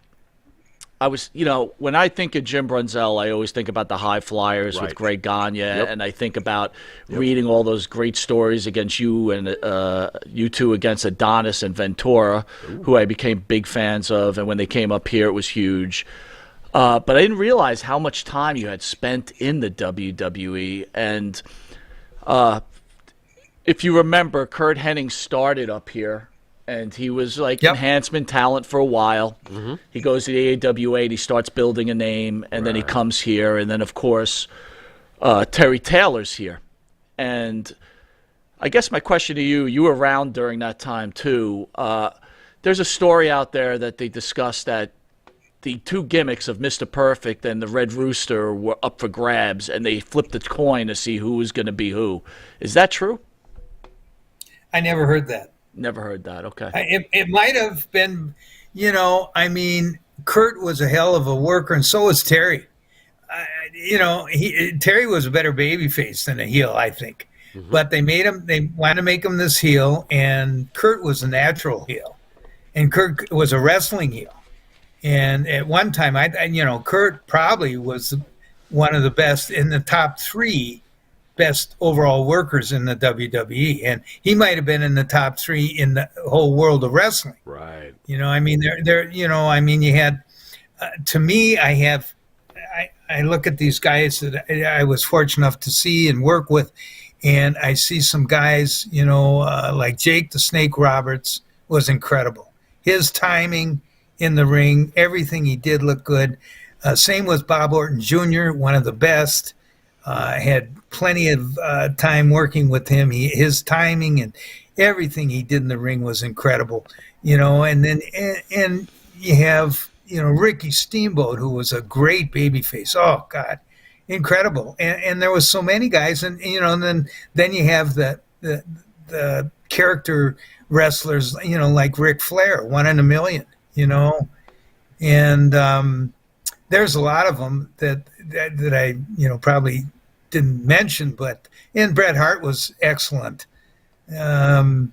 A: I was, when I think of Jim Brunzell, I always think about the High Flyers with
E: Right.
A: Greg Gagne,
E: Yep.
A: and I think about reading all those great stories against you and you two against Adonis and Ventura, who I became big fans of, and when they came up here, it was huge. But I didn't realize how much time you had spent in the WWE, and if you remember, Kurt Hennig started up here. And he was like
F: Yep.
A: enhancement talent for a while. Mm-hmm. He goes to the AWA and he starts building a name, and then he comes here, and then of course Terry Taylor's here. And I guess my question to you: you were around during that time too. There's a story out there that they discussed that the two gimmicks of Mr. Perfect and the Red Rooster were up for grabs, and they flipped the coin to see who was going to be who. Is that true?
F: I never heard that.
A: Never heard that. Okay.
F: It might have been, Kurt was a hell of a worker, and so was Terry. Terry was a better babyface than a heel, I think. Mm-hmm. But they wanted to make him this heel, and Kurt was a natural heel, and Kurt was a wrestling heel. And at one time, Kurt probably was one of the best in the top 3 best overall workers in the WWE, and he might have been in the top 3 in the whole world of wrestling.
E: Right.
F: You had, to me, I look at these guys that I was fortunate enough to see and work with, and I see some guys, like Jake the Snake Roberts was incredible. His timing in the ring, everything he did looked good. Same with Bob Orton Jr., one of the best. Had plenty of time working with him. His timing and everything he did in the ring was incredible, And then and you have Ricky Steamboat, who was a great babyface. Oh God, incredible! And there was so many guys, and and then you have the character wrestlers, like Ric Flair, 1 in a million, and there's a lot of them that I probably didn't mention, and Bret Hart was excellent. But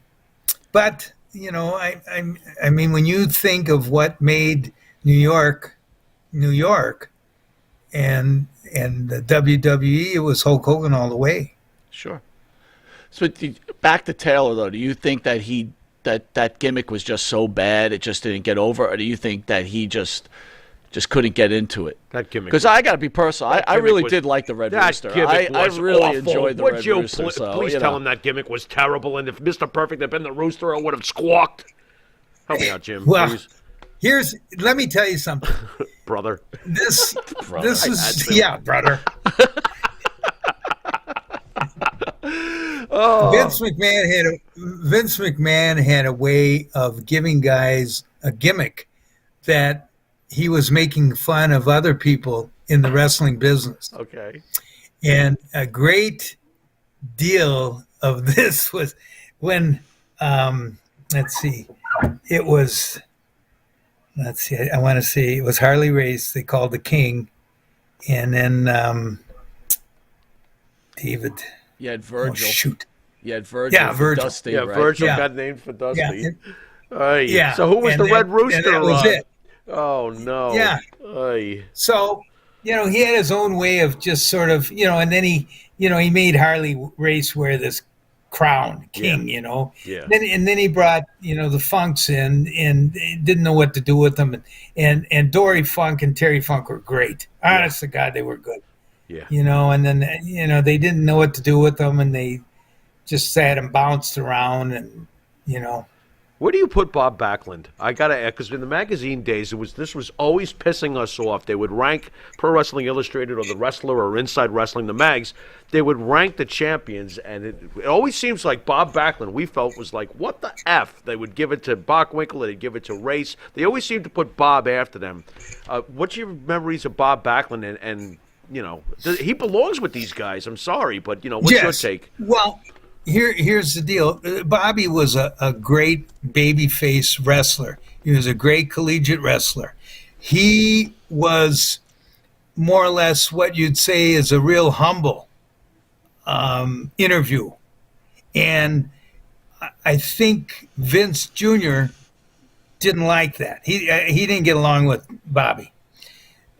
F: I mean, when you think of what made New York, and the WWE, it was Hulk Hogan all the way.
A: Sure. So back to Taylor, though. Do you think that that gimmick was just so bad it just didn't get over, or do you think that he just couldn't get into it?
E: That gimmick.
A: Because I got to be personal. I really
E: was-
A: did like the Red
E: That
A: Rooster.
E: gimmick
A: I
E: was
A: really
E: awful.
A: enjoyed the
E: Would
A: Red
E: you
A: Rooster. So,
E: please tell him that gimmick was terrible, and if Mr. Perfect had been the Rooster, I would have squawked. Help me out, Jim,
F: Well,
E: please,
F: let me tell you something.
E: brother.
F: This
A: Brother.
F: is brother. Vince McMahon had a way of giving guys a gimmick that he was making fun of other people in the wrestling business.
E: Okay.
F: And a great deal of this was when it was Harley Race, they called the King, and then David.
A: You had Virgil.
F: Oh, shoot.
A: You had Virgil.
F: Yeah,
A: for
F: Virgil.
A: Dusty,
E: Yeah,
A: right?
E: Virgil
F: Yeah.
E: got named for Dusty.
F: Yeah,
E: Aye. So who was
F: and
E: the
F: then-
E: Red Rooster?
F: And that was it.
E: Oh no.
F: Yeah.
E: Aye.
F: So, he had his own way of just sort of, and then he made Harley Race wear this crown, King,
E: Yeah.
F: And then he brought, the Funks in and didn't know what to do with them. And Dory Funk and Terry Funk were great. Honest to God, they were good.
E: Yeah.
F: And then, they didn't know what to do with them, and they just sat and bounced around, and,
E: Where do you put Bob Backlund? I gotta ask, because in the magazine days, this was always pissing us off. They would rank Pro Wrestling Illustrated or The Wrestler or Inside Wrestling, the mags. They would rank the champions, and it always seems like Bob Backlund, we felt, was like, what the F? They would give it to Bockwinkel, they'd give it to Race. They always seemed to put Bob after them. What's your memories of Bob Backlund? And you know, he belongs with these guys. I'm sorry, but, you know, what's your take?
F: Well, here's the deal. Bobby was a great babyface wrestler. He was a great collegiate wrestler. He was more or less what you'd say is a real humble interview. And I think Vince Jr. didn't like that. He didn't get along with Bobby.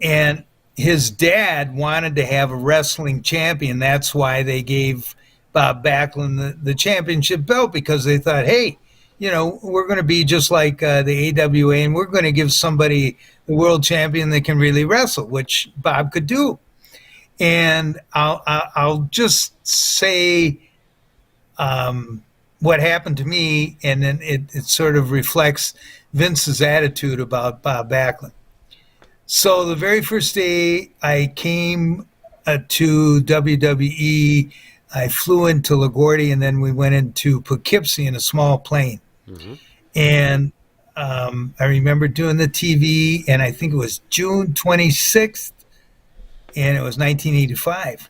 F: And his dad wanted to have a wrestling champion. That's why they gave Bob Backlund the championship belt, because they thought, hey, you know, we're going to be just like the AWA, and we're going to give somebody the world champion that can really wrestle, which Bob could do. And I'll just say what happened to me, and then it sort of reflects Vince's attitude about Bob Backlund. So the very first day I came to WWE, I flew into LaGuardia, and then we went into Poughkeepsie in a small plane. Mm-hmm. And I remember doing the TV, and I think it was June 26th, and it was 1985.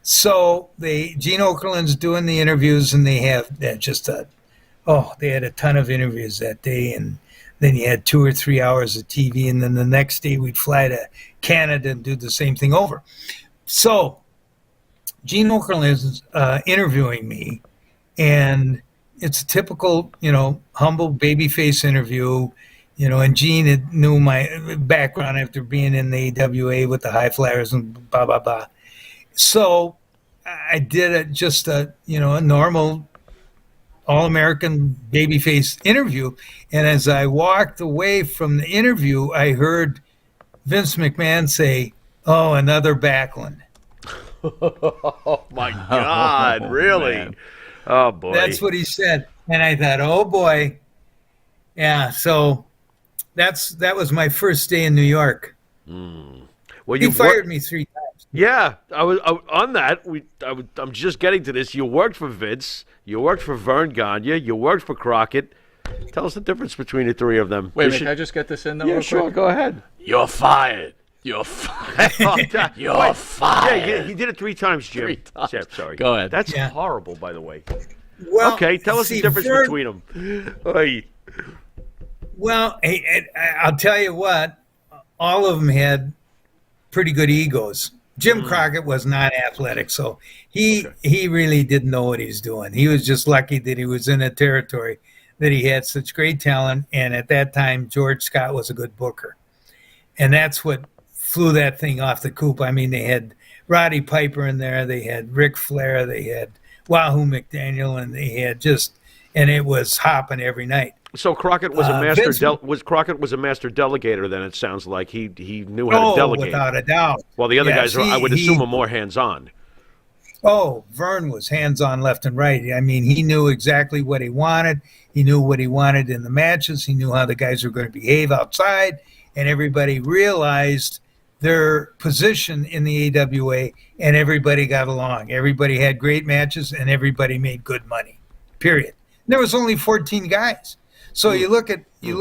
F: So Gene Okerlund's doing the interviews, and they had a ton of interviews that day, and then you had 2 or 3 hours of TV, and then the next day we'd fly to Canada and do the same thing over. So Gene Okerlund is interviewing me, and it's a typical, you know, humble babyface interview, you know, and Gene knew my background after being in the AWA with the High Flyers and blah, blah, blah. So I did a normal all-American babyface interview. And as I walked away from the interview, I heard Vince McMahon say, "Oh, another Backlund."
E: Oh, my God, really?
A: Man.
E: Oh, boy.
F: That's what he said. And I thought, oh, boy. Yeah, so that was my first day in New York.
E: Well,
F: He fired me 3 times.
E: Yeah, I was on that. I'm just getting to this. You worked for Vince. You worked for Vern Gagne. You worked for Crockett. Tell us the difference between the three of them.
A: Wait a minute, can I just get this in there
E: Yeah,
A: real
E: sure.
A: quick?
E: Go ahead.
A: You're fired. You're fired. You're fired.
E: Yeah, he did it 3 times, Jim.
A: 3 times.
E: Yeah, sorry.
A: Go ahead.
E: That's
F: Yeah.
E: horrible, by the way.
F: Well,
E: Okay, tell us the difference between them. Oy.
F: Well, I'll tell you what, all of them had pretty good egos. Jim Crockett was not athletic, so he really didn't know what he was doing. He was just lucky that he was in a territory that he had such great talent, and at that time, George Scott was a good booker. And that's what flew that thing off the coop. I mean, they had Roddy Piper in there, they had Ric Flair, they had Wahoo McDaniel, and they had and it was hopping every night.
E: So Crockett was a master. Crockett was a master delegator. Then it sounds like he knew how to delegate.
F: Without a doubt.
E: Well, the other guys, I would assume, are more hands-on.
F: Oh, Vern was hands-on left and right. I mean, he knew exactly what he wanted. He knew what he wanted in the matches. He knew how the guys were going to behave outside, and everybody realized their position in the AWA, and everybody got along. Everybody had great matches, and everybody made good money. Period. And there was only 14 guys. So you look at the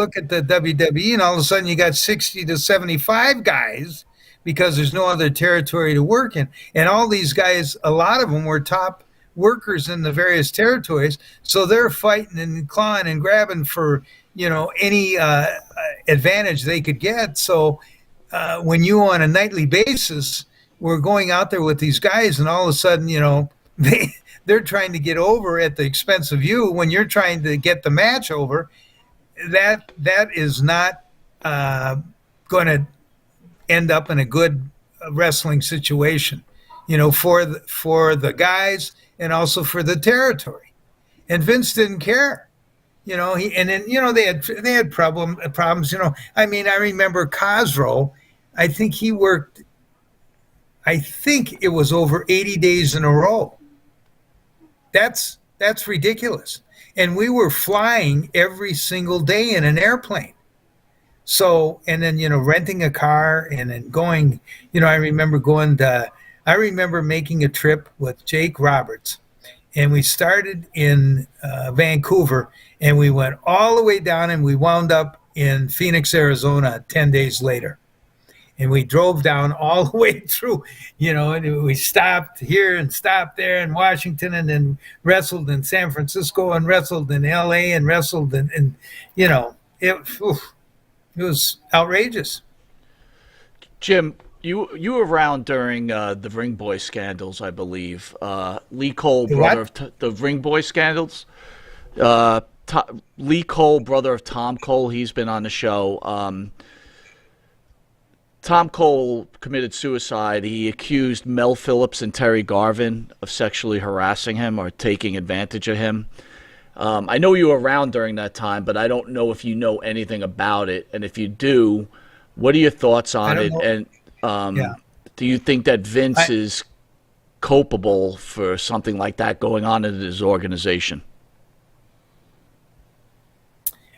F: WWE, and all of a sudden you got 60 to 75 guys because there's no other territory to work in. And all these guys, a lot of them were top workers in the various territories. So they're fighting and clawing and grabbing for, you know, any advantage they could get. So when you on a nightly basis were going out there with these guys, and all of a sudden, you know, they're trying to get over at the expense of you when you're trying to get the match over, that is not going to end up in a good wrestling situation, you know, for the guys and also for the territory. And Vince didn't care, you know. They had problems, you know. I mean, I remember Cosro. I think he worked. I think it was over 80 days in a row. That's ridiculous. and we were flying every single day in an airplane. So, and then, renting a car and then going, I remember making a trip with Jake Roberts, and we started in Vancouver, and we went all the way down, and we wound up in Phoenix, Arizona 10 days later. And we drove down all the way through, and we stopped here and stopped there in Washington, and then wrestled in San Francisco and wrestled in LA and wrestled it was outrageous.
A: Jim, you were around during the Ring Boy scandals, I believe. Lee Cole, brother of the Ring Boy scandals. Lee Cole, brother of Tom Cole, he's been on the show. Tom Cole committed suicide. He accused Mel Phillips and Terry Garvin of sexually harassing him or taking advantage of him. I know you were around during that time, but I don't know if you know anything about it. And if you do, what are your thoughts on it? And do you think that Vince is culpable for something like that going on in his organization?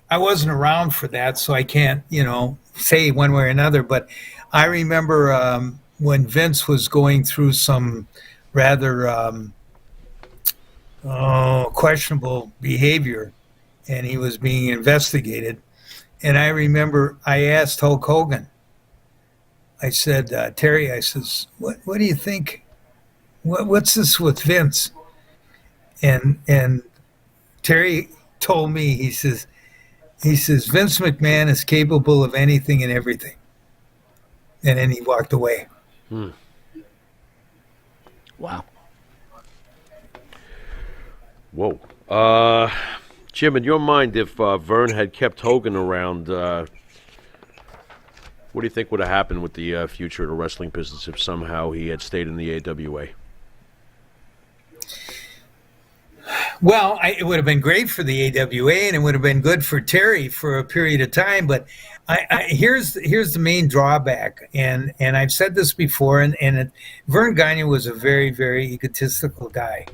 F: I wasn't around for that, so I can't, say one way or another. But I remember when Vince was going through some rather questionable behavior, and he was being investigated. And I remember I asked Hulk Hogan, I said, Terry, I says, what do you think? What's this with Vince? And Terry told me, he says, Vince McMahon is capable of anything and everything. And then he walked away.
A: Wow.
E: Whoa. Jim, in your mind, if Vern had kept Hogan around, what do you think would have happened with the future of the wrestling business if somehow he had stayed in the AWA?
F: Well, it would have been great for the AWA, and it would have been good for Terry for a period of time. But here's the main drawback, and I've said this before, and Vern Gagne was a very, very egotistical guy.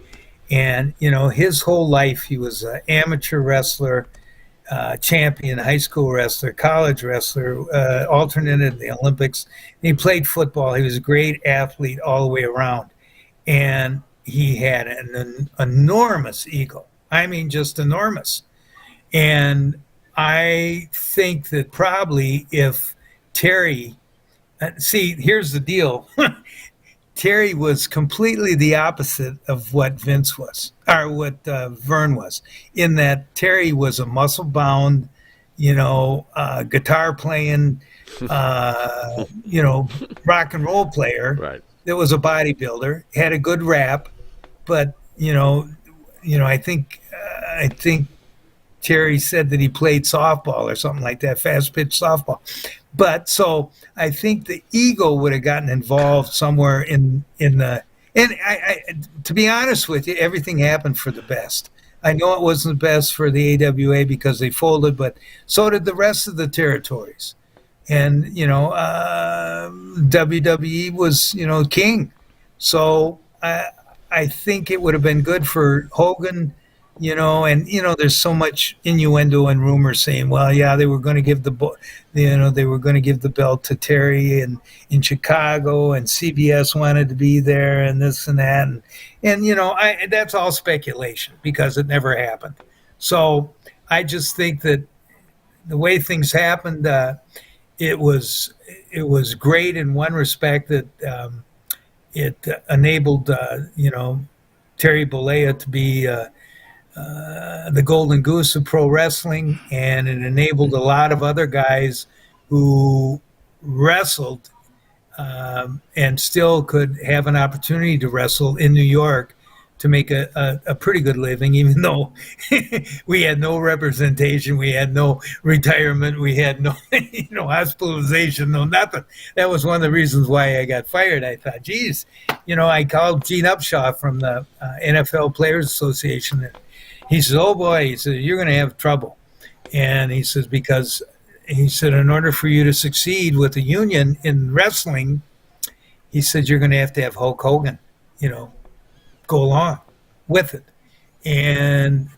F: And, his whole life, he was an amateur wrestler, champion, high school wrestler, college wrestler, alternated in the Olympics. He played football. He was a great athlete all the way around. And he had an enormous ego. I mean, just enormous. And I think that probably if Terry, here's the deal. Terry was completely the opposite of what Vince was, or what Vern was, in that Terry was a muscle-bound, guitar playing, rock and roll player.
E: Right.
F: That was a bodybuilder, had a good rap, but I think Terry said that he played softball or something like that, fast pitch softball. But so I think the ego would have gotten involved somewhere in the. And I to be honest with you, everything happened for the best. I know it wasn't the best for the AWA because they folded, but so did the rest of the territories. And WWE was king. So I think it would have been good for Hogan. There's so much innuendo and rumors saying, well, yeah, they were going to give the belt to Terry in Chicago, and CBS wanted to be there, and this and that, and that's all speculation because it never happened. So I just think that the way things happened, it was great in one respect that it enabled Terry Bollea to be the golden goose of pro wrestling, and it enabled a lot of other guys who wrestled and still could have an opportunity to wrestle in New York to make a pretty good living, even though we had no representation, we had no retirement, we had no hospitalization, no nothing. That was one of the reasons why I got fired. I thought, geez, I called Gene Upshaw from the NFL Players Association, and he says, oh boy, he said, you're going to have trouble. And he says, because he said, in order for you to succeed with the union in wrestling, he said, you're going to have Hulk Hogan, go along with it. And,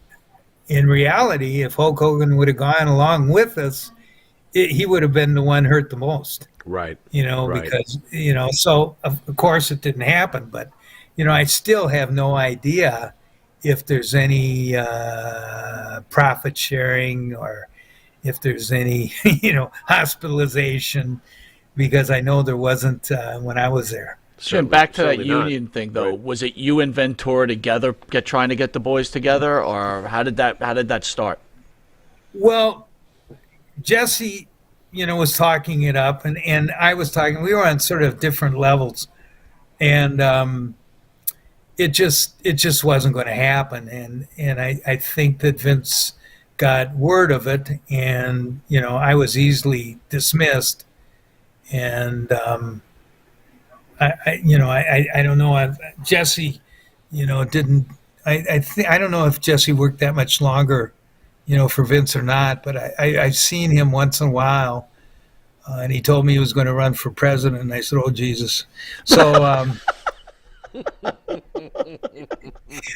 F: in reality, if Hulk Hogan would have gone along with us, he would have been the one hurt the most.
E: Right. Right.
F: Because, so of course it didn't happen, but, I still have no idea if there's any profit sharing or if there's any, hospitalization, because I know there wasn't when I was there.
A: Jim, back to that
E: certainly not.
A: union thing though.
E: Right.
A: Was it you and Ventura together trying to get the boys together, or how did that start?
F: Well, Jesse, was talking it up, and I was talking. We were on sort of different levels, and it just wasn't going to happen. And I think that Vince got word of it, and I was easily dismissed, and I don't know. Jesse, didn't. I don't know if Jesse worked that much longer, for Vince or not. But I've seen him once in a while, and he told me he was going to run for president. And I said, "Oh Jesus!" So,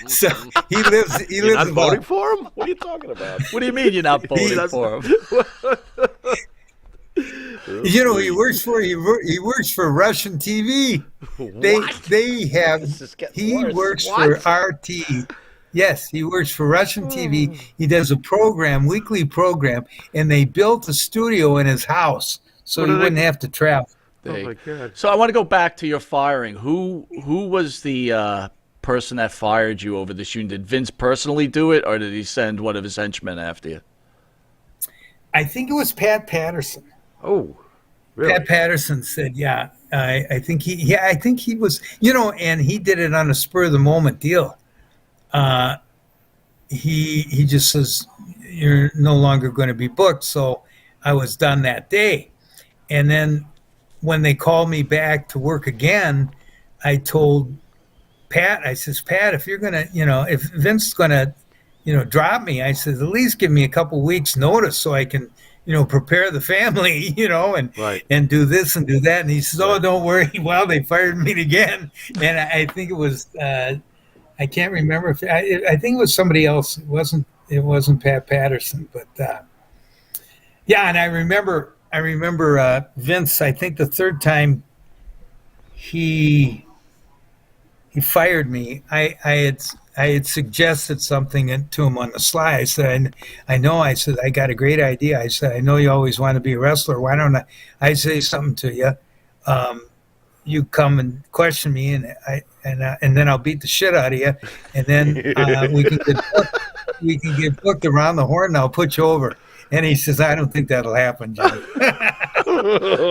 F: so he lives. He
E: You're
F: lives
E: not voting for him? What are you talking about?
A: What do you mean you're not voting for him?
F: He works for Russian TV. They have.
E: This is getting
F: He
E: worse.
F: works
E: What?
F: for RT. Yes, he works for Russian TV. He does a weekly program, and they built a studio in his house so
E: What
F: he
E: do they-
F: wouldn't have to travel.
E: Oh my God.
A: So I want to go back to your firing. Who was the person that fired you over this union? Did Vince personally do it, or did he send one of his henchmen after you?
F: I think it was Pat Patterson.
E: Oh, really?
F: Pat Patterson said, "Yeah, I think he was, and he did it on a spur of the moment deal. He just says you're no longer going to be booked." So I was done that day, and then when they called me back to work again, I told Pat, I says, "Pat, if you're gonna, if Vince is gonna, drop me," I said, "at least give me a couple weeks notice so I can." Prepare the family, and
E: Right.
F: and do this and do that. And he says, "Oh, don't worry." Well, they fired me again, and I think it was I can't remember if I think it was somebody else. It wasn't Pat Patterson, but yeah. And I remember Vince. I think the third time he fired me, I had suggested something to him on the sly. I said, I said, "I got a great idea." I said, "I know you always want to be a wrestler. Why don't I say something to you? You come and question me, and then I'll beat the shit out of you, and then we can get booked around the horn, and I'll put you over." And he says, "I don't think that'll happen, Jim."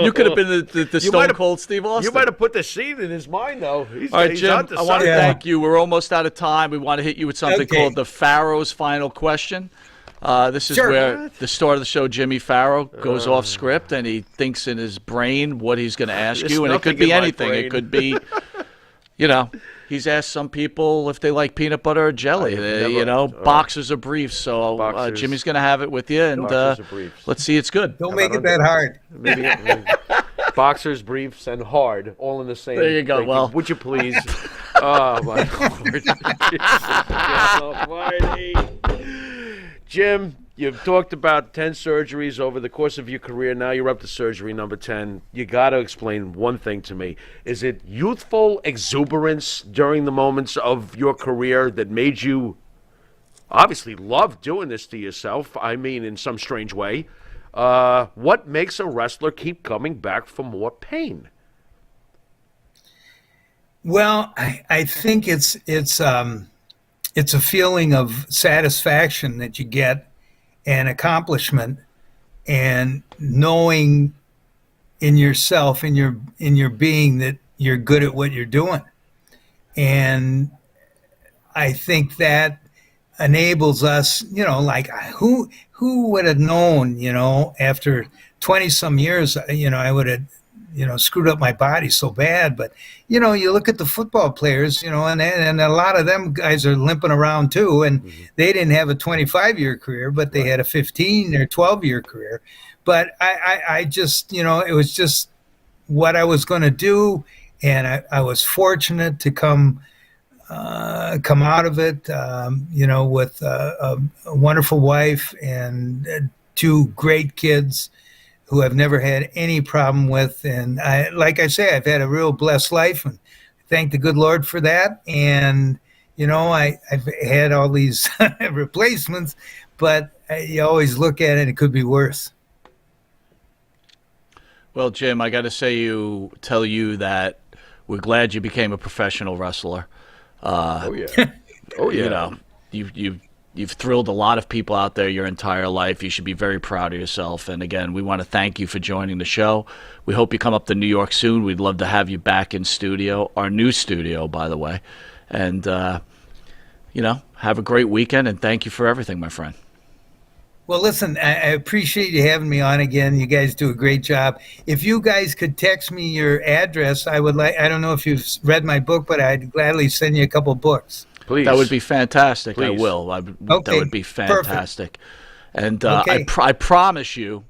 A: You could have been the
E: You
A: Stone
E: might have-
A: Cold Steve Austin.
E: You might have put the seed in his mind, though. He's,
A: All right,
E: he's
A: Jim,
E: onto
A: I want to
E: something.
A: thank you. We're almost out of time. We want to hit you with something
F: Okay.
A: called the Pharaoh's Final Question. This is
F: Sure.
A: where the start of the show, Jimmy Farrow goes off script, and he thinks in his brain what he's going to ask
E: There's
A: you, and it
E: nothing
A: could be
E: in my
A: anything.
E: brain.
A: It could be, he's asked some people if they like peanut butter or jelly. Boxers or briefs. So
E: Boxers.
A: Jimmy's going to have it with you, and
E: Boxers or briefs.
A: let's see it's good.
F: Don't make it that hard.
E: Maybe boxers, briefs, and hard, all in the same.
A: There you go.
E: Thank
A: Well.
E: would you please? Oh my Lord! Jesus Almighty. Jim, you've talked about 10 surgeries over the course of your career. Now you're up to surgery number 10. You got to explain one thing to me. Is it youthful exuberance during the moments of your career that made you obviously love doing this to yourself? I mean, in some strange way. What makes a wrestler keep coming back for more pain?
F: Well, I think it's a feeling of satisfaction that you get, and accomplishment, and knowing in yourself, in your being, that you're good at what you're doing. And I think that enables us, like who would have known, after 20 some years, I would have, screwed up my body so bad. But, you look at the football players, and a lot of them guys are limping around too. And they didn't have a 25-year career, but they had a 15 or 12-year career. But I just, it was just what I was going to do. And I was fortunate to come come out of it, with a wonderful wife and two great kids who I've never had any problem with. And like I say, I've had a real blessed life, and thank the good Lord for that. And, I've had all these replacements, but you always look at it, it could be worse.
A: Well, Jim, I got to tell you that we're glad you became a professional wrestler.
E: Oh yeah. Oh yeah.
A: You've thrilled a lot of people out there your entire life. You should be very proud of yourself. And again, we want to thank you for joining the show. We hope you come up to New York soon. We'd love to have you back in studio, our new studio, by the way. And have a great weekend. And thank you for everything, my friend.
F: Well, listen, I appreciate you having me on again. You guys do a great job. If you guys could text me your address, I don't know if you've read my book, but I'd gladly send you a couple books.
E: Please.
A: That would be fantastic. I
E: Please.
A: will.
F: Okay,
A: that would be fantastic. And
F: Okay.
A: I promise you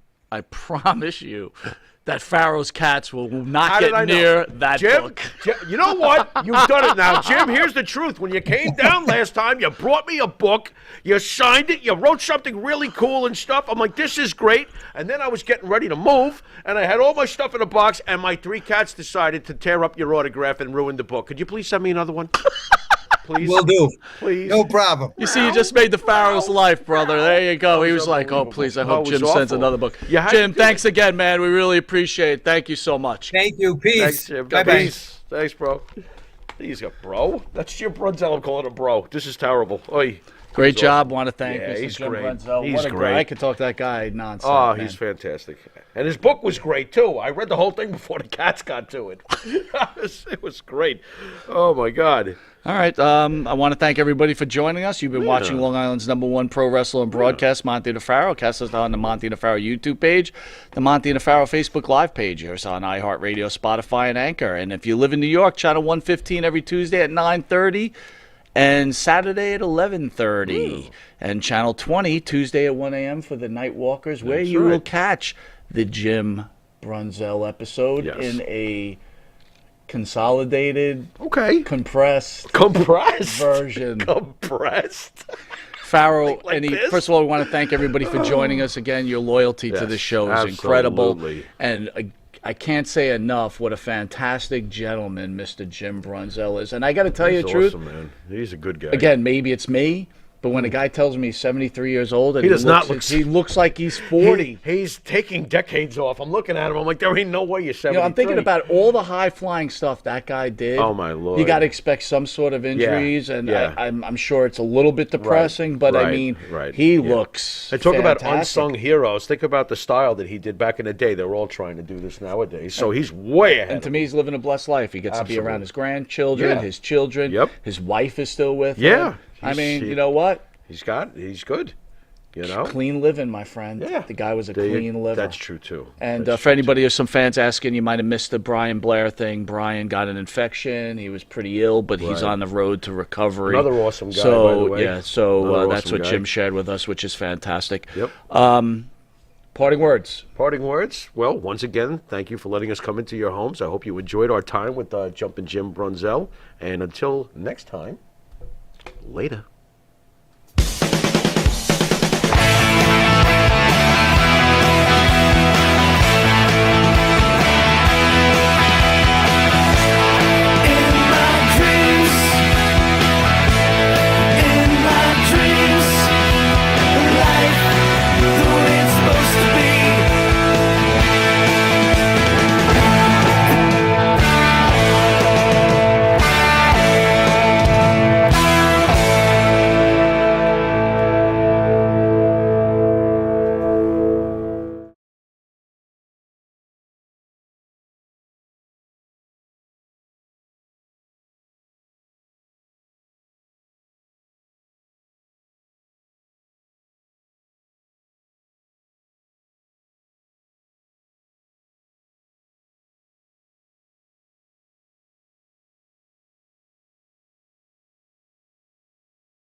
A: that Pharaoh's Cats will not get near that
E: Jim,
A: book.
E: You know what? You've done it now. Jim, here's the truth. When you came down last time, you brought me a book. You signed it. You wrote something really cool and stuff. I'm like, this is great. And then I was getting ready to move, and I had all my stuff in a box, and my three cats decided to tear up your autograph and ruin the book. Could you please send me another one? Please.
F: Will do.
E: Please.
F: No problem.
A: You see, you just made the Pharaoh's life, brother. There you go. He was like, oh, please, I hope
E: That was
A: Jim sends
E: awful.
A: another book.
E: You had to
A: Jim,
E: do
A: thanks
E: it.
A: again, man. We really appreciate it. Thank you so much.
F: Thank you. Peace.
E: Thanks, Jim.
F: Bye-bye.
E: Peace. Thanks, bro. He's got bro. That's Jim Brunzell. I'm calling him bro. This is terrible. Oy.
A: Great
E: He's
A: job.
E: awesome.
A: Want to thank
E: Yeah,
A: Mr.
E: he's
A: Jim
E: great.
A: Brunzell.
E: He's
A: What a
E: great.
A: I could talk to that guy nonstop.
E: Oh,
A: man.
E: he's fantastic. And his book was great, too. I read the whole thing before the cats got to it. It was great. Oh, my God.
A: All right. I want to thank everybody for joining us. You've been watching Long Island's #1 pro wrestler and broadcast, Monty DeFaro. Cast us on the Monty DeFaro YouTube page, the Monty DeFaro Facebook Live page. You're on iHeartRadio, Spotify, and Anchor. And if you live in New York, channel 115 every Tuesday at 9:30 and Saturday at 11:30. And channel 20 Tuesday at 1 a.m. for the Night Walkers, where you will catch the Jim Brunzell episode in a consolidated, compressed version.
E: Compressed.
A: Pharaoh,
E: Like this?
A: first of all, we want to thank everybody for joining us again. Your loyalty to the show is incredible.
E: absolutely.
A: And I can't say enough what a fantastic gentleman Mr. Jim Brunzell is. And I got to tell you the truth,
E: Awesome, man. He's a good guy.
A: again, maybe it's me, but when a guy tells me he's 73 years old and
E: He does not look-
A: he looks like he's 40.
E: He's taking decades off. I'm looking at him. I'm like, there ain't no way you're 73.
A: I'm thinking about all the high-flying stuff that guy did.
E: Oh, my Lord.
A: You got to expect some sort of injuries, and
E: yeah.
A: I'm sure it's a little bit depressing, but I
E: right,
A: mean,
E: right,
A: he
E: yeah.
A: looks
E: And talk about
A: fantastic.
E: unsung heroes. Think about the style that he did back in the day. They're all trying to do this nowadays. So he's way ahead.
A: And to me, he's living a blessed life. He gets to be around his grandchildren,
E: Yeah.
A: his children.
E: Yep.
A: His wife is still with
E: Yeah.
A: him. I
E: He's-
A: mean,
E: he-
A: you know what?
E: He's good. You know?
A: Clean living, my friend.
E: Yeah.
A: The guy was a clean liver.
E: That's true, too.
A: And
E: That's
A: for anybody, there's some fans asking, you might have missed the Brian Blair thing. Brian got an infection. He was pretty ill, but he's
E: Right.
A: on the road to recovery.
E: Another awesome guy,
A: so,
E: by the way.
A: Yeah, so
E: Another
A: that's
E: awesome
A: what
E: guy.
A: Jim shared with us, which is fantastic.
E: Yep.
A: Parting words.
E: Parting words. Well, once again, thank you for letting us come into your homes. I hope you enjoyed our time with Jumpin' Jim Brunzell. And until next time, later.